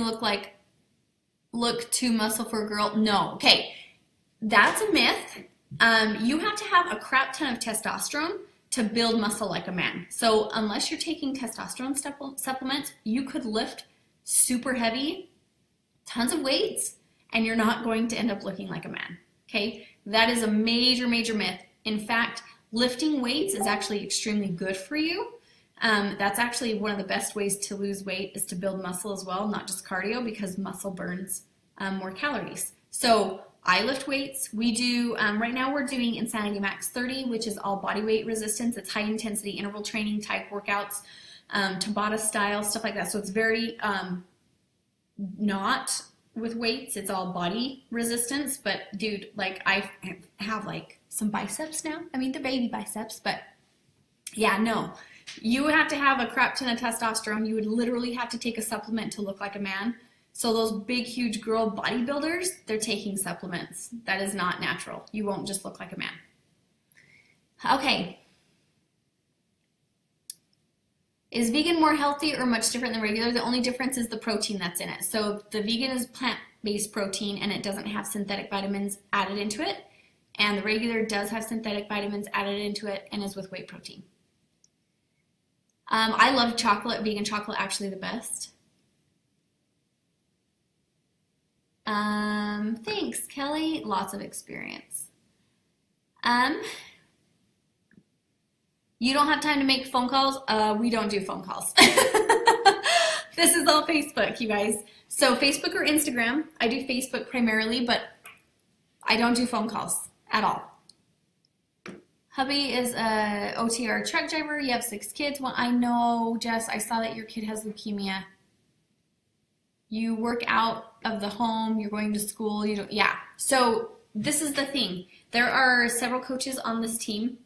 look too muscle for a girl. No. Okay. That's a myth. You have to have a crap ton of testosterone to build muscle like a man. So unless you're taking testosterone supplements, you could lift super heavy, tons of weights, and you're not going to end up looking like a man. Okay? That is a major, major myth. In fact, lifting weights is actually extremely good for you. That's actually one of the best ways to lose weight, is to build muscle as well, not just cardio, because muscle burns more calories. So I lift weights. We do, right now we're doing Insanity Max 30, which is all body weight resistance. It's high intensity interval training type workouts, Tabata style, stuff like that. So it's very not with weights, it's all body resistance. But dude, like I have like some biceps now. I mean, they're baby biceps, but yeah, no. You have to have a crap ton of testosterone. You would literally have to take a supplement to look like a man. So those big, huge girl bodybuilders, they're taking supplements. That is not natural. You won't just look like a man. Okay. Is vegan more healthy or much different than regular? The only difference is the protein that's in it. So the vegan is plant-based protein and it doesn't have synthetic vitamins added into it. And the regular does have synthetic vitamins added into it and is with whey protein. I love chocolate, vegan chocolate, actually the best. Thanks, Kelly. Lots of experience. You don't have time to make phone calls? We don't do phone calls. This is all Facebook, you guys. So Facebook or Instagram. I do Facebook primarily, but I don't do phone calls at all. Hubby is a OTR truck driver. You have 6 kids. Well, I know, Jess, I saw that your kid has leukemia. You work out of the home, you're going to school, you don't, yeah. So this is the thing. There are several coaches on this team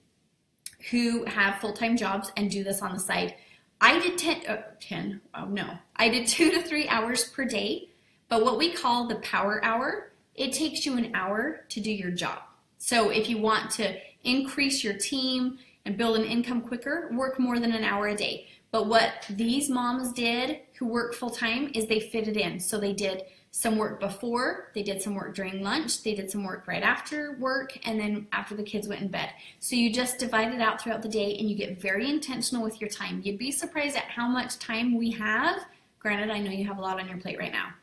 who have full-time jobs and do this on the side. I did I did 2 to 3 hours per day, but what we call the power hour, it takes you an hour to do your job. So if you want to increase your team and build an income quicker, work more than an hour a day. But what these moms did who work full-time is they fit it in. So they did some work before, they did some work during lunch, they did some work right after work, and then after the kids went in bed. So you just divide it out throughout the day and you get very intentional with your time. You'd be surprised at how much time we have. Granted, I know you have a lot on your plate right now.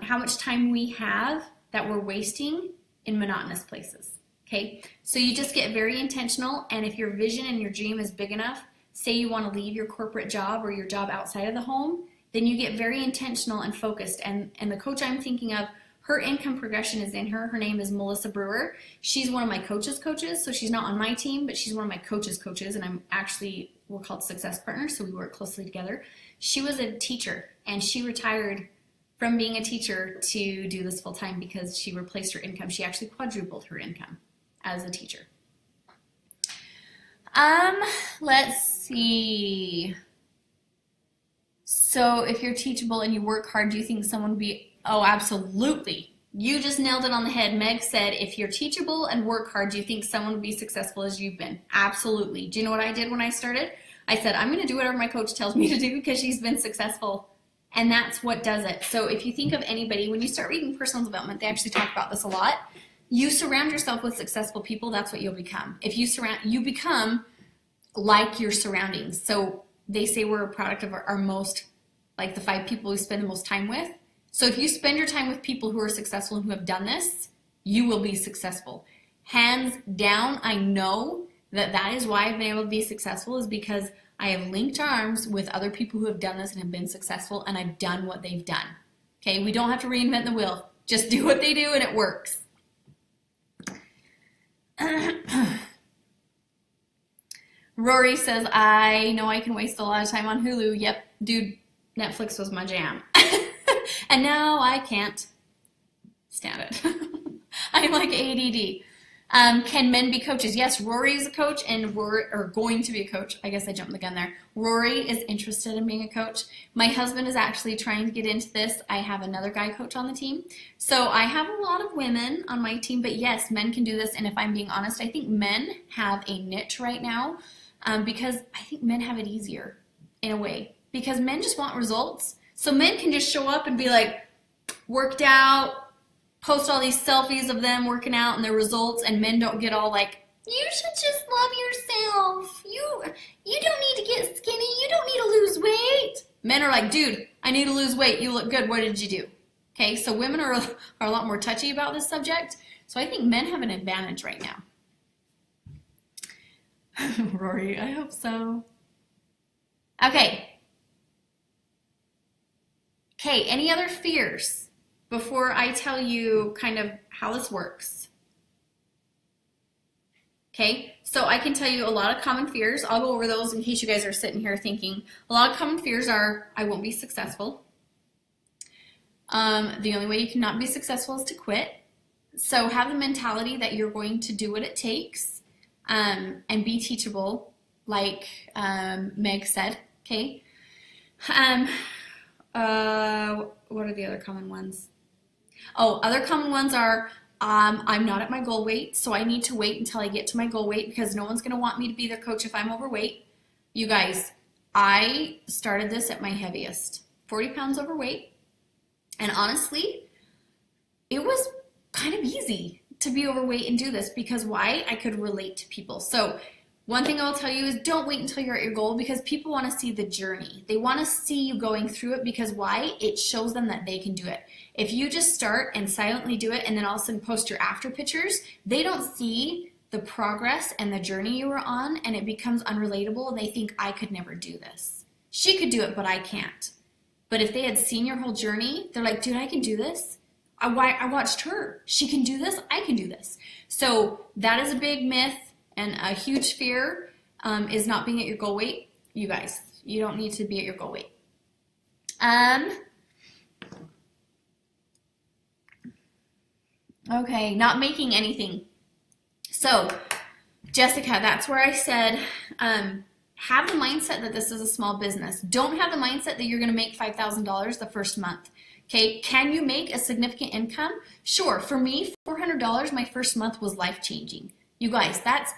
How much time we have that we're wasting in monotonous places. Okay, so you just get very intentional, and if your vision and your dream is big enough, say you want to leave your corporate job or your job outside of the home, then you get very intentional and focused. And the coach I'm thinking of, her income progression is in her. Her name is Melissa Brewer. She's one of my coaches, so she's not on my team, but she's one of my coaches, and we're called Success Partners, so we work closely together. She was a teacher, and she retired from being a teacher to do this full time because she replaced her income. She actually quadrupled her income as a teacher. Let's see. So if you're teachable and you work hard, do you think someone would be, oh, absolutely. You just nailed it on the head. Meg said, if you're teachable and work hard, do you think someone would be successful as you've been? Absolutely. Do you know what I did when I started? I said, I'm going to do whatever my coach tells me to do because she's been successful. And that's what does it. So if you think of anybody, when you start reading personal development, they actually talk about this a lot. You surround yourself with successful people, that's what you'll become. If you become like your surroundings. So they say we're a product of our most, like the 5 people we spend the most time with. So if you spend your time with people who are successful and who have done this, you will be successful. Hands down, I know that is why I've been able to be successful, is because I have linked arms with other people who have done this and have been successful, and I've done what they've done. Okay, we don't have to reinvent the wheel. Just do what they do and it works. Rory says, I know I can waste a lot of time on Hulu. Yep, dude, Netflix was my jam. And now I can't stand it. I'm like ADD. Can men be coaches? Yes, Rory is a coach and we're going to be a coach. I guess I jumped the gun there. Rory is interested in being a coach. My husband is actually trying to get into this. I have another guy coach on the team. So I have a lot of women on my team, but yes, men can do this. And if I'm being honest, I think men have a niche right now because I think men have it easier in a way because men just want results. So men can just show up and be like, worked out, post all these selfies of them working out and their results, and men don't get all like, you should just love yourself. You don't need to get skinny. You don't need to lose weight. Men are like, dude, I need to lose weight. You look good. What did you do? Okay, so women are a lot more touchy about this subject. So I think men have an advantage right now. Rory, I hope so. Okay. Okay, any other fears before I tell you kind of how this works? Okay, so I can tell you a lot of common fears. I'll go over those in case you guys are sitting here thinking. A lot of common fears are, I won't be successful. The only way you cannot be successful is to quit. So have the mentality that you're going to do what it takes and be teachable, like Meg said, okay? What are the other common ones? Oh, other common ones are, I'm not at my goal weight, so I need to wait until I get to my goal weight because no one's going to want me to be their coach if I'm overweight. You guys, I started this at my heaviest, 40 pounds overweight. And honestly, it was kind of easy to be overweight and do this because why? I could relate to people. So one thing I'll tell you is don't wait until you're at your goal because people want to see the journey. They want to see you going through it because why? It shows them that they can do it. If you just start and silently do it and then all of a sudden post your after pictures, they don't see the progress and the journey you were on, and it becomes unrelatable and they think, I could never do this. She could do it, but I can't. But if they had seen your whole journey, they're like, dude, I can do this. I watched her. She can do this. I can do this. So that is a big myth and a huge fear is not being at your goal weight. You guys, you don't need to be at your goal weight. Okay, not making anything. So, Jessica, that's where I said, have the mindset that this is a small business. Don't have the mindset that you're going to make $5,000 the first month. Okay, can you make a significant income? Sure. For me, $400 my first month was life-changing. You guys, that's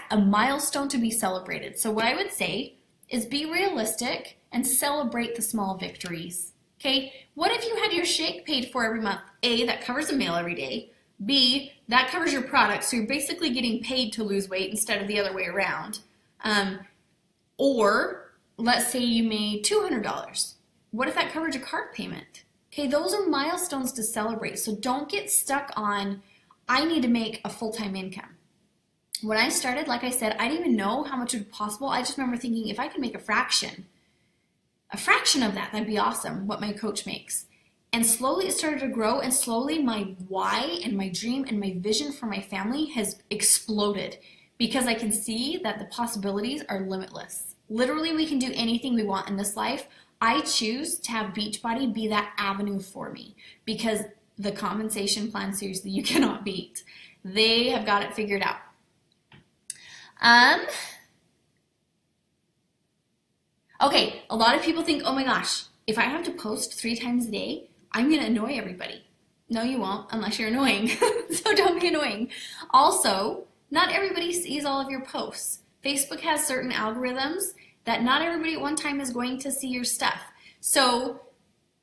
a milestone to be celebrated. So what I would say is be realistic and celebrate the small victories. Okay, what if you had your shake paid for every month? A, that covers a meal every day. B, that covers your product, so you're basically getting paid to lose weight instead of the other way around. Or let's say you made $200. What if that covered your card payment? Okay, those are milestones to celebrate, so don't get stuck on, I need to make a full-time income. When I started, like I said, I didn't even know how much would be possible. I just remember thinking, if I could make a fraction of that, that'd be awesome, what my coach makes. And slowly it started to grow, and slowly my why and my dream and my vision for my family has exploded because I can see that the possibilities are limitless. Literally, we can do anything we want in this life. I choose to have Beachbody be that avenue for me because the compensation plan, seriously, you cannot beat. They have got it figured out. Okay, a lot of people think, oh my gosh, if I have to post 3 times a day, I'm going to annoy everybody. No, you won't, unless you're annoying. So don't be annoying. Also, not everybody sees all of your posts. Facebook has certain algorithms that not everybody at one time is going to see your stuff. So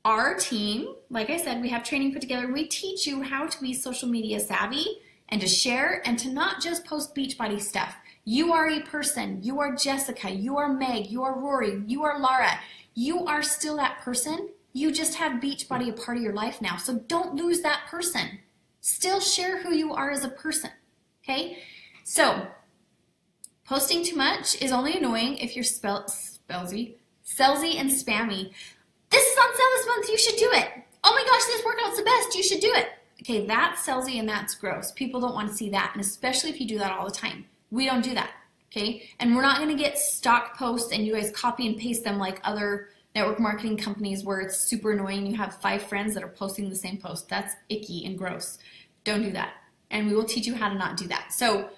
our team, like I said, we have training put together. We teach you how to be social media savvy and to share and to not just post Beachbody stuff. You are a person. You are Jessica. You are Meg. You are Rory. You are Laura. You are still that person. You just have Beachbody a part of your life now. So don't lose that person. Still share who you are as a person. Okay? So posting too much is only annoying if you're salesy and spammy. This is on sale this month. You should do it. Oh my gosh, this workout's the best. You should do it. Okay, that's salesy and that's gross. People don't want to see that, and especially if you do that all the time. We don't do that, okay? And we're not going to get stock posts and you guys copy and paste them like other network marketing companies where it's super annoying. You have 5 friends that are posting the same post. That's icky and gross. Don't do that. And we will teach you how to not do that. So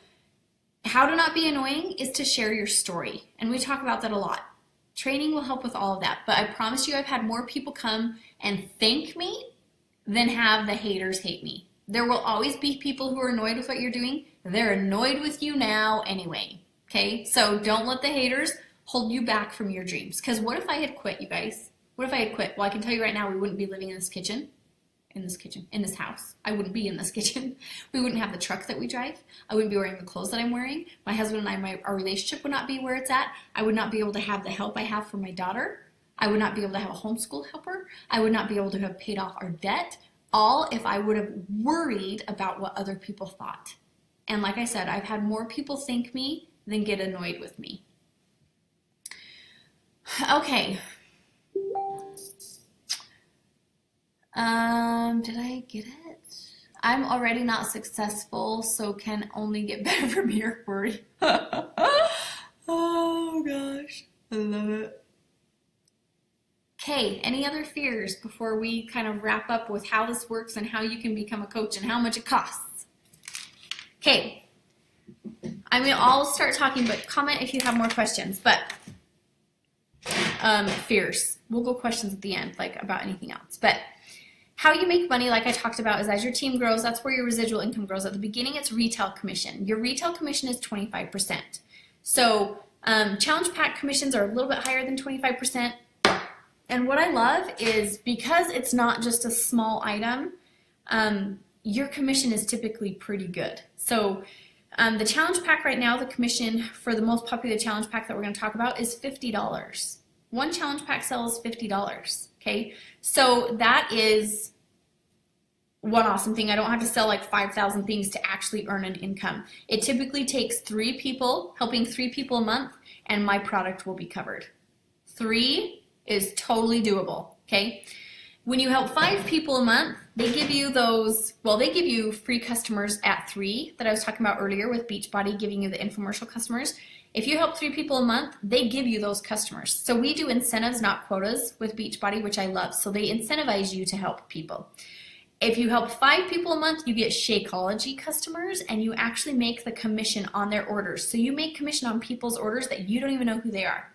how to not be annoying is to share your story. And we talk about that a lot. Training will help with all of that. But I promise you I've had more people come and thank me than have the haters hate me. There will always be people who are annoyed with what you're doing. They're annoyed with you now anyway, okay? So don't let the haters hold you back from your dreams. Because what if I had quit, you guys? What if I had quit? Well, I can tell you right now, we wouldn't be living in this house. I wouldn't be in this kitchen. We wouldn't have the truck that we drive. I wouldn't be wearing the clothes that I'm wearing. My husband and I, our relationship would not be where it's at. I would not be able to have the help I have for my daughter. I would not be able to have a homeschool helper. I would not be able to have paid off our debt. All if I would have worried about what other people thought. And like I said, I've had more people thank me than get annoyed with me. Okay. Did I get it? I'm already not successful, so can only get better from here, Rory. Oh gosh, I love it. Okay, any other fears before we kind of wrap up with how this works and how you can become a coach and how much it costs? Okay, I'll start talking, but comment if you have more questions. But fears. We'll go questions at the end, like about anything else. But how you make money, like I talked about, is as your team grows, that's where your residual income grows. At the beginning, it's retail commission. Your retail commission is 25%. So challenge pack commissions are a little bit higher than 25%. And what I love is because it's not just a small item, your commission is typically pretty good. So the challenge pack right now, the commission for the most popular challenge pack that we're going to talk about is $50. One challenge pack sells $50. Okay, so that is one awesome thing. I don't have to sell like 5,000 things to actually earn an income. It typically takes 3 people, helping 3 people a month, and my product will be covered. 3 is totally doable. Okay. When you help 5 people a month, they give you those, well, they give you free customers at 3 that I was talking about earlier with Beachbody giving you the infomercial customers. If you help 3 people a month, they give you those customers. So we do incentives, not quotas with Beachbody, which I love. So they incentivize you to help people. If you help 5 people a month, you get Shakeology customers, and you actually make the commission on their orders. So you make commission on people's orders that you don't even know who they are.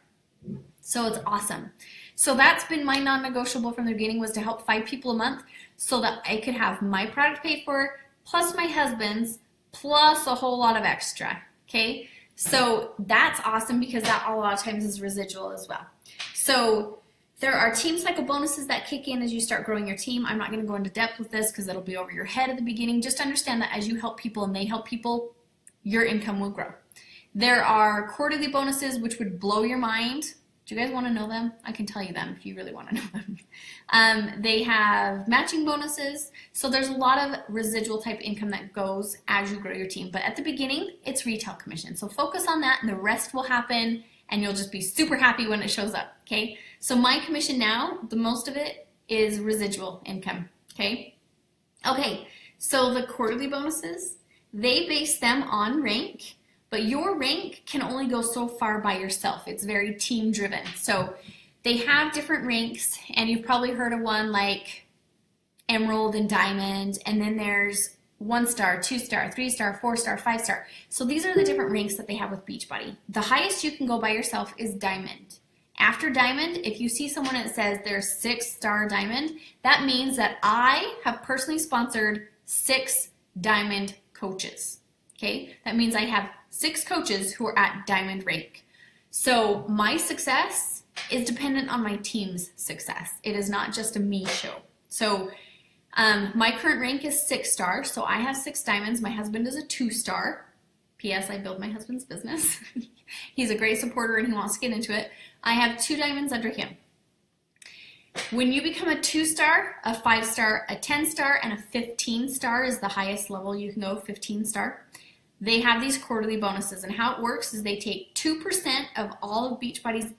So it's awesome. So that's been my non-negotiable from the beginning, was to help 5 people a month so that I could have my product paid for, plus my husband's, plus a whole lot of extra, okay? So that's awesome because that a lot of times is residual as well. So there are team cycle bonuses that kick in as you start growing your team. I'm not going to go into depth with this because it'll be over your head at the beginning. Just understand that as you help people and they help people, your income will grow. There are quarterly bonuses which would blow your mind. Do you guys want to know them? I can tell you them if you really want to know them. They have matching bonuses. So there's a lot of residual type income that goes as you grow your team. But at the beginning, it's retail commission. So focus on that and the rest will happen and you'll just be super happy when it shows up, okay? So my commission now, the most of it is residual income, okay? Okay, so the quarterly bonuses, they base them on rank. But your rank can only go so far by yourself. It's very team driven. So they have different ranks, and you've probably heard of one like Emerald and Diamond, and then there's 1-star, 2-star, 3-star, 4-star, 5-star. So these are the different ranks that they have with Beachbody. The highest you can go by yourself is Diamond. After Diamond, if you see someone that says they're 6-star Diamond, that means that I have personally sponsored 6 Diamond coaches. Okay, that means I have 6 coaches who are at Diamond rank. So my success is dependent on my team's success. It is not just a me show. So my current rank is 6-star. So I have 6 diamonds. My husband is a 2-star. P.S. I build my husband's business. He's a great supporter and he wants to get into it. I have 2 diamonds under him. When you become a 2-star, a 5-star, a 10-star, and a 15-star is the highest level you can go, 15-star. They have these quarterly bonuses, and how it works is they take 2% of all of Beachbody's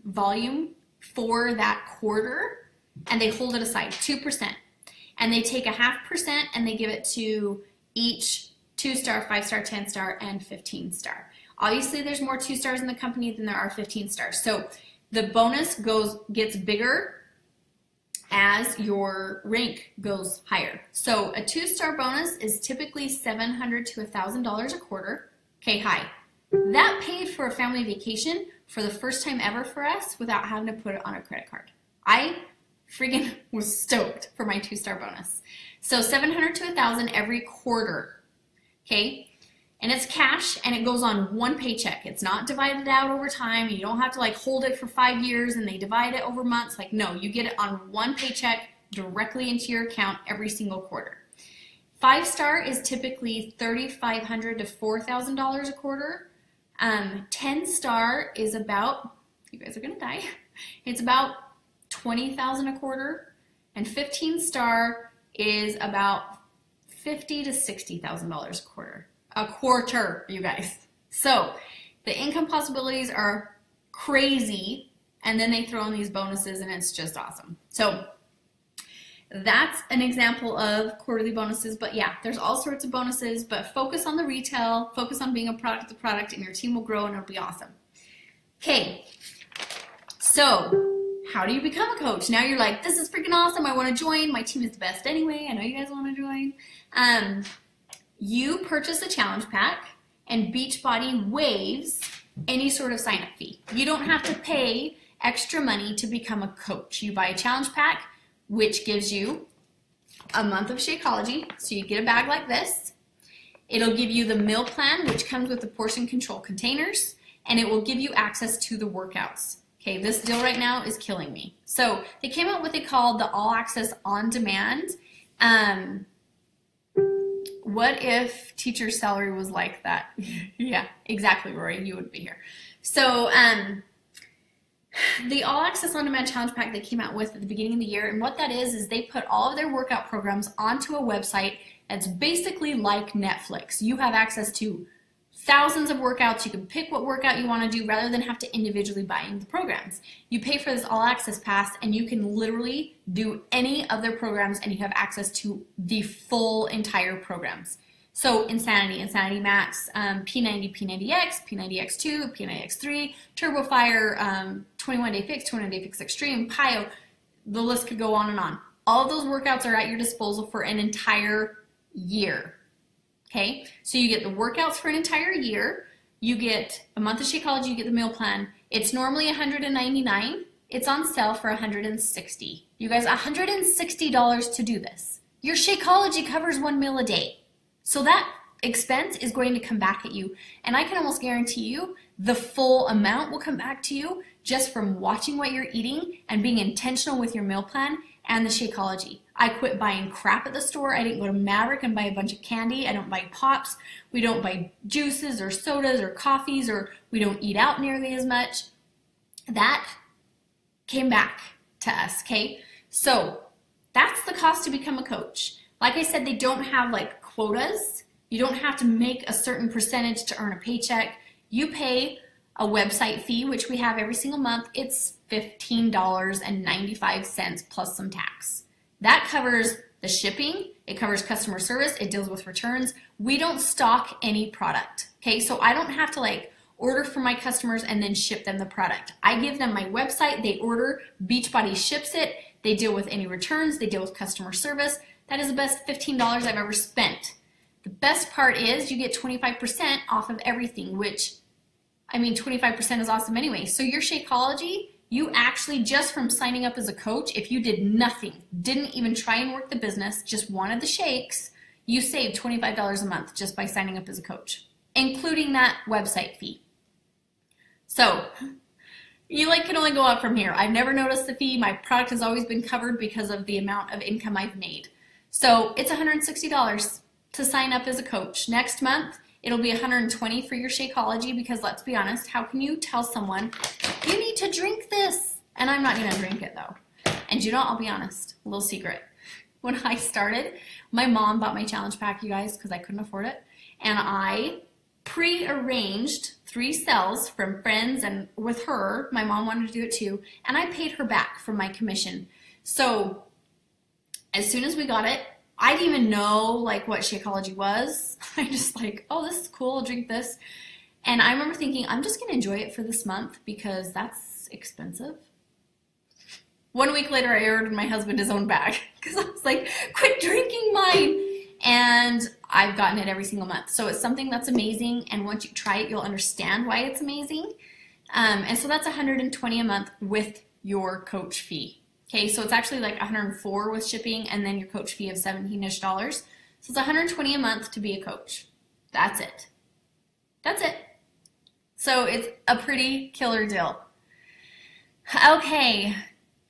volume for that quarter, and they hold it aside, 2%. And they take 0.5% and they give it to each 2-star, 5-star, 10-star, and 15-star. Obviously, there's more 2-stars in the company than there are 15-stars. So the bonus gets bigger as your rank goes higher. So a 2-star bonus is typically $700 to $1,000 a quarter. Okay, high. That paid for a family vacation for the first time ever for us without having to put it on a credit card. I freaking was stoked for my 2-star bonus. So $700 to $1,000 every quarter. Okay, and it's cash and it goes on one paycheck. It's not divided out over time. You don't have to like hold it for 5 years and they divide it over months. Like, no, you get it on one paycheck directly into your account every single quarter. 5-star is typically $3,500 to $4,000 a quarter. 10-star is about, you guys are gonna die, it's about $20,000 a quarter, and 15-star is about $50,000 to $60,000 a quarter. A quarter, you guys. So the income possibilities are crazy, and then they throw in these bonuses and it's just awesome. So that's an example of quarterly bonuses, but yeah, there's all sorts of bonuses, but focus on the retail, focus on being a product of the product, and your team will grow and it'll be awesome. Okay, so how do you become a coach? Now you're like, this is freaking awesome, I want to join, my team is the best anyway, I know you guys want to join. You purchase a challenge pack and Beachbody waives any sort of sign-up fee. You don't have to pay extra money to become a coach. You buy a challenge pack, which gives you a month of Shakeology. So you get a bag like this. It'll give you the meal plan, which comes with the portion control containers, and it will give you access to the workouts. Okay, this deal right now is killing me. So they came out with what they call the All Access On Demand. What if teacher's salary was like that? Yeah, exactly, Rory. You wouldn't be here. So, the All Access On Demand Challenge Pack they came out with at the beginning of the year, and what that is they put all of their workout programs onto a website that's basically like Netflix. You have access to thousands of workouts. You can pick what workout you want to do rather than have to individually buy the programs. You pay for this All Access Pass, and you can literally do any of their programs, and you have access to the full entire programs. So Insanity, Insanity Max, P90, P90X, P90X2, P90X3, Turbo Fire, 21 Day Fix, 21 Day Fix Extreme, PiYo, the list could go on and on. All of those workouts are at your disposal for an entire year. Okay, so you get the workouts for an entire year, you get a month of Shakeology, you get the meal plan. It's normally $199. It's on sale for $160. You guys, $160 to do this. Your Shakeology covers 1 meal a day. So that expense is going to come back at you. And I can almost guarantee you the full amount will come back to you just from watching what you're eating and being intentional with your meal plan and the Shakeology. I quit buying crap at the store. I didn't go to Maverick and buy a bunch of candy. I don't buy pops. We don't buy juices or sodas or coffees, or we don't eat out nearly as much. That came back to us, okay? So that's the cost to become a coach. Like I said, they don't have like quotas. You don't have to make a certain percentage to earn a paycheck. You pay a website fee, which we have every single month. It's $15.95 plus some tax. That covers the shipping, it covers customer service, it deals with returns. We don't stock any product, okay? So I don't have to like order for my customers and then ship them the product. I give them my website, they order, Beachbody ships it, they deal with any returns, they deal with customer service. That is the best $15 I've ever spent. The best part is you get 25% off of everything, which, I mean, 25% is awesome anyway. So your Shakeology, you actually, just from signing up as a coach, if you did nothing, didn't even try and work the business, just wanted the shakes, you saved $25 a month just by signing up as a coach, including that website fee. So you like can only go up from here. I've never noticed the fee. My product has always been covered because of the amount of income I've made. So it's $160 to sign up as a coach. Next month, it'll be $120 for your Shakeology, because let's be honest, how can you tell someone, you need to drink this? And I'm not gonna drink it though. And you know, I'll be honest, a little secret. When I started, my mom bought my challenge pack, you guys, because I couldn't afford it. And I pre-arranged 3 cells from friends, and with her, my mom wanted to do it too, and I paid her back from my commission. So as soon as we got it, I didn't even know like what Shakeology was. I just like, oh, this is cool, I'll drink this. And I remember thinking, I'm just gonna enjoy it for this month because that's expensive. 1 week later, I ordered my husband his own bag because I was like, quit drinking mine. And I've gotten it every single month. So it's something that's amazing, and once you try it, you'll understand why it's amazing. And so that's $120 a month with your coach fee. Okay, so it's actually like $104 with shipping, and then your coach fee of $17-ish. So it's $120 a month to be a coach. That's it. That's it. So it's a pretty killer deal. Okay,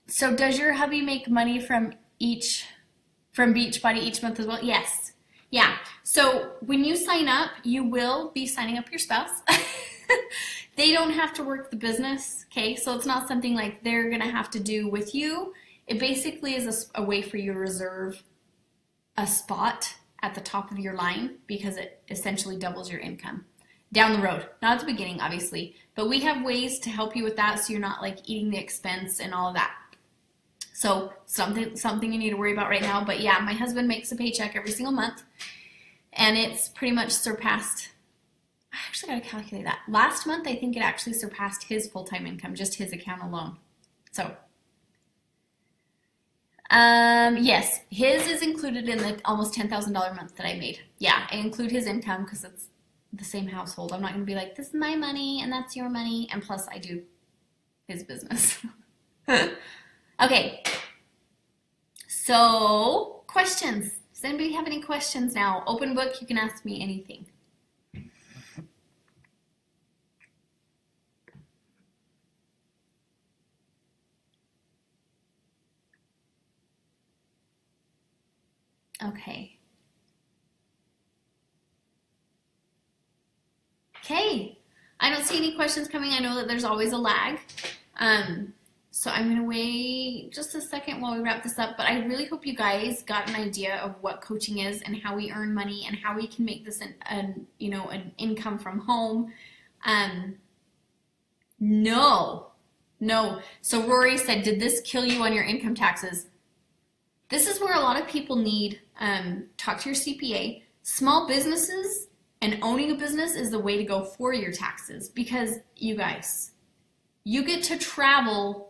so does your hubby make money from Beachbody each month as well? Yes. Yeah. So when you sign up, you will be signing up your spouse. They don't have to work the business, okay? So it's not something like they're gonna have to do with you. It basically is a way for you to reserve a spot at the top of your line, because it essentially doubles your income down the road. Not at the beginning, obviously, but we have ways to help you with that so you're not like eating the expense and all of that. So something you need to worry about right now. But yeah, my husband makes a paycheck every single month, and it's pretty much surpassed, I actually got to calculate that. Last month, I think it actually surpassed his full-time income, just his account alone. So, yes, his is included in the almost $10,000 month that I made. Yeah, I include his income because it's the same household. I'm not going to be like, this is my money and that's your money, and plus I do his business. Okay, so questions. Does anybody have any questions now? Open book, you can ask me anything. Okay. Okay. I don't see any questions coming. I know that there's always a lag. So I'm going to wait just a second while we wrap this up. But I really hope you guys got an idea of what coaching is and how we earn money and how we can make this an income from home. No. So Rory said, did this kill you on your income taxes? This is where a lot of people need, talk to your CPA. Small businesses and owning a business is the way to go for your taxes, because you guys, you get to travel.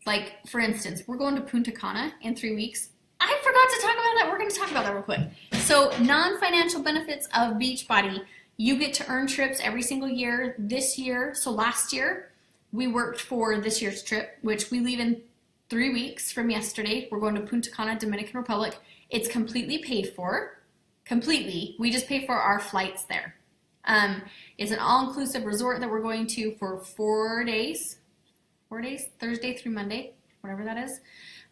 Like, for instance, we're going to Punta Cana in 3 weeks. I forgot to talk about that. We're going to talk about that real quick. So non-financial benefits of Beachbody. You get to earn trips every single year. This year, so last year, we worked for this year's trip, which we leave in 3 weeks from yesterday. We're going to Punta Cana, Dominican Republic. It's completely paid for. Completely. We just pay for our flights there. It's an all-inclusive resort that we're going to for 4 days. 4 days, Thursday through Monday, whatever that is.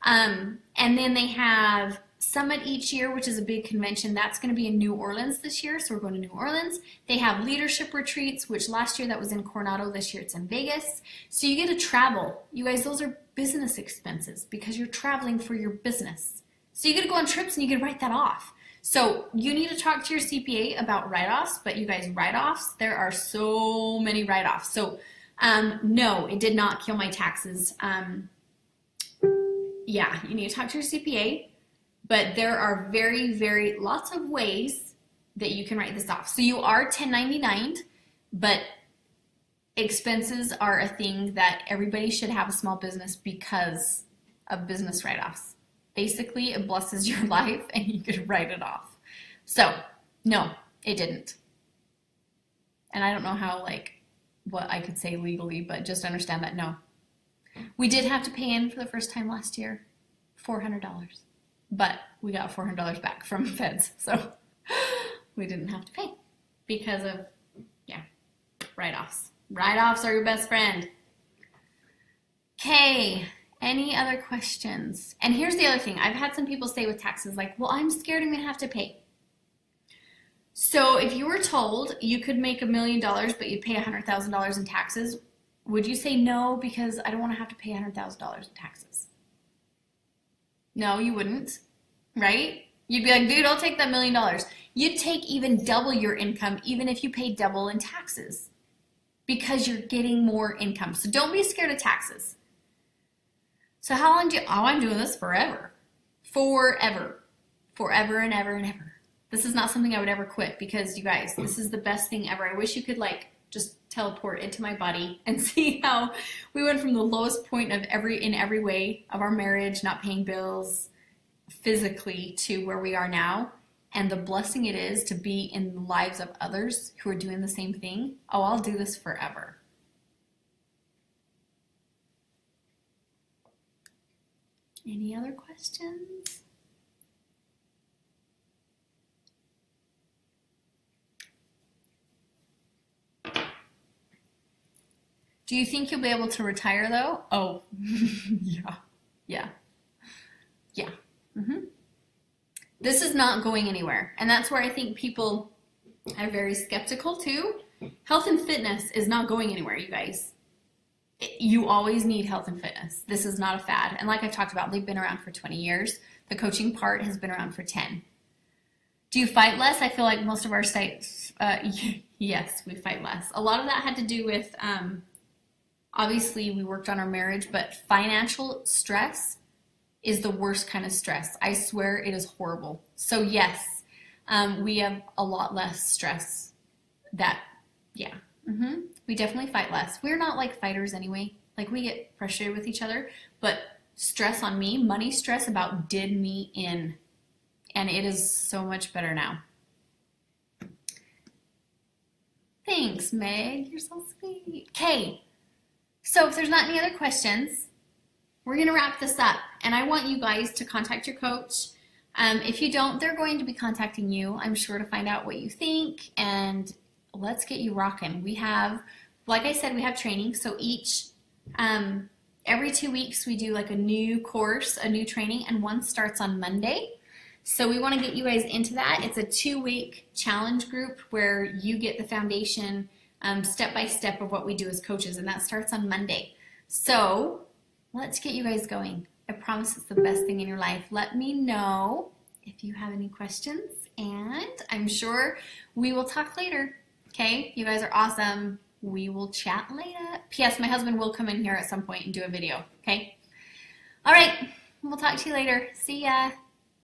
And then they have Summit each year, which is a big convention. That's going to be in New Orleans this year, so we're going to New Orleans. They have leadership retreats, which last year that was in Coronado. This year it's in Vegas. So you get to travel. You guys, those are business expenses because you're traveling for your business. So you get to go on trips and you can write that off. So you need to talk to your CPA about write-offs, but you guys, write-offs, there are so many write-offs. So no, it did not kill my taxes. Yeah, you need to talk to your CPA, but there are very lots of ways that you can write this off. So you are 1099, but expenses are a thing that everybody should have a small business because of business write-offs. Basically, it blesses your life and you could write it off. So no, it didn't. And I don't know how, what I could say legally, but just understand that no. We did have to pay in for the first time last year, $400, but we got $400 back from feds, so we didn't have to pay because of, write-offs. Write-offs are your best friend. Okay, any other questions? And here's the other thing. I've had some people say with taxes, well, I'm scared I'm going to have to pay. So if you were told you could make $1 million, but you'd pay $100,000 in taxes, would you say no because I don't want to have to pay $100,000 in taxes? No, you wouldn't, right? You'd be like, dude, I'll take that $1 million. You'd take even double your income, even if you paid double in taxes, because you're getting more income. So don't be scared of taxes. So how long I'm doing this forever. Forever and ever and ever. This is not something I would ever quit because, you guys, this is the best thing ever. I wish you could, just teleport into my body and see how we went from the lowest point of in every way of our marriage, not paying bills physically, to where we are now, and the blessing it is to be in the lives of others who are doing the same thing. Oh, I'll do this forever. Any other questions? Do you think you'll be able to retire though? Oh, yeah. This is not going anywhere. And that's where I think people are very skeptical too. Health and fitness is not going anywhere, you guys. You always need health and fitness. This is not a fad. And like I talked about, they've been around for 20 years. The coaching part has been around for 10. Do you fight less? I feel like most of our sites, yes, we fight less. A lot of that had to do with, obviously we worked on our marriage, but financial stress is the worst kind of stress. I swear it is horrible. So yes, we have a lot less stress. We definitely fight less. We're not like fighters anyway. We get frustrated with each other, but stress on me, money stress about did me in. And it is so much better now. Thanks, Meg. You're so sweet. Okay. So if there's not any other questions, we're going to wrap this up. And I want you guys to contact your coach. If you don't, they're going to be contacting you, I'm sure, to find out what you think. And let's get you rocking. We have, like I said, we have training. So every 2 weeks we do a new course, a new training, and one starts on Monday. So we want to get you guys into that. It's a 2-week challenge group where you get the foundation step by step of what we do as coaches, and that starts on Monday. So let's get you guys going. I promise it's the best thing in your life. Let me know if you have any questions, and I'm sure we will talk later. Okay, you guys are awesome. We will chat later. P.S. My husband will come in here at some point and do a video. Okay, all right, we'll talk to you later. See ya.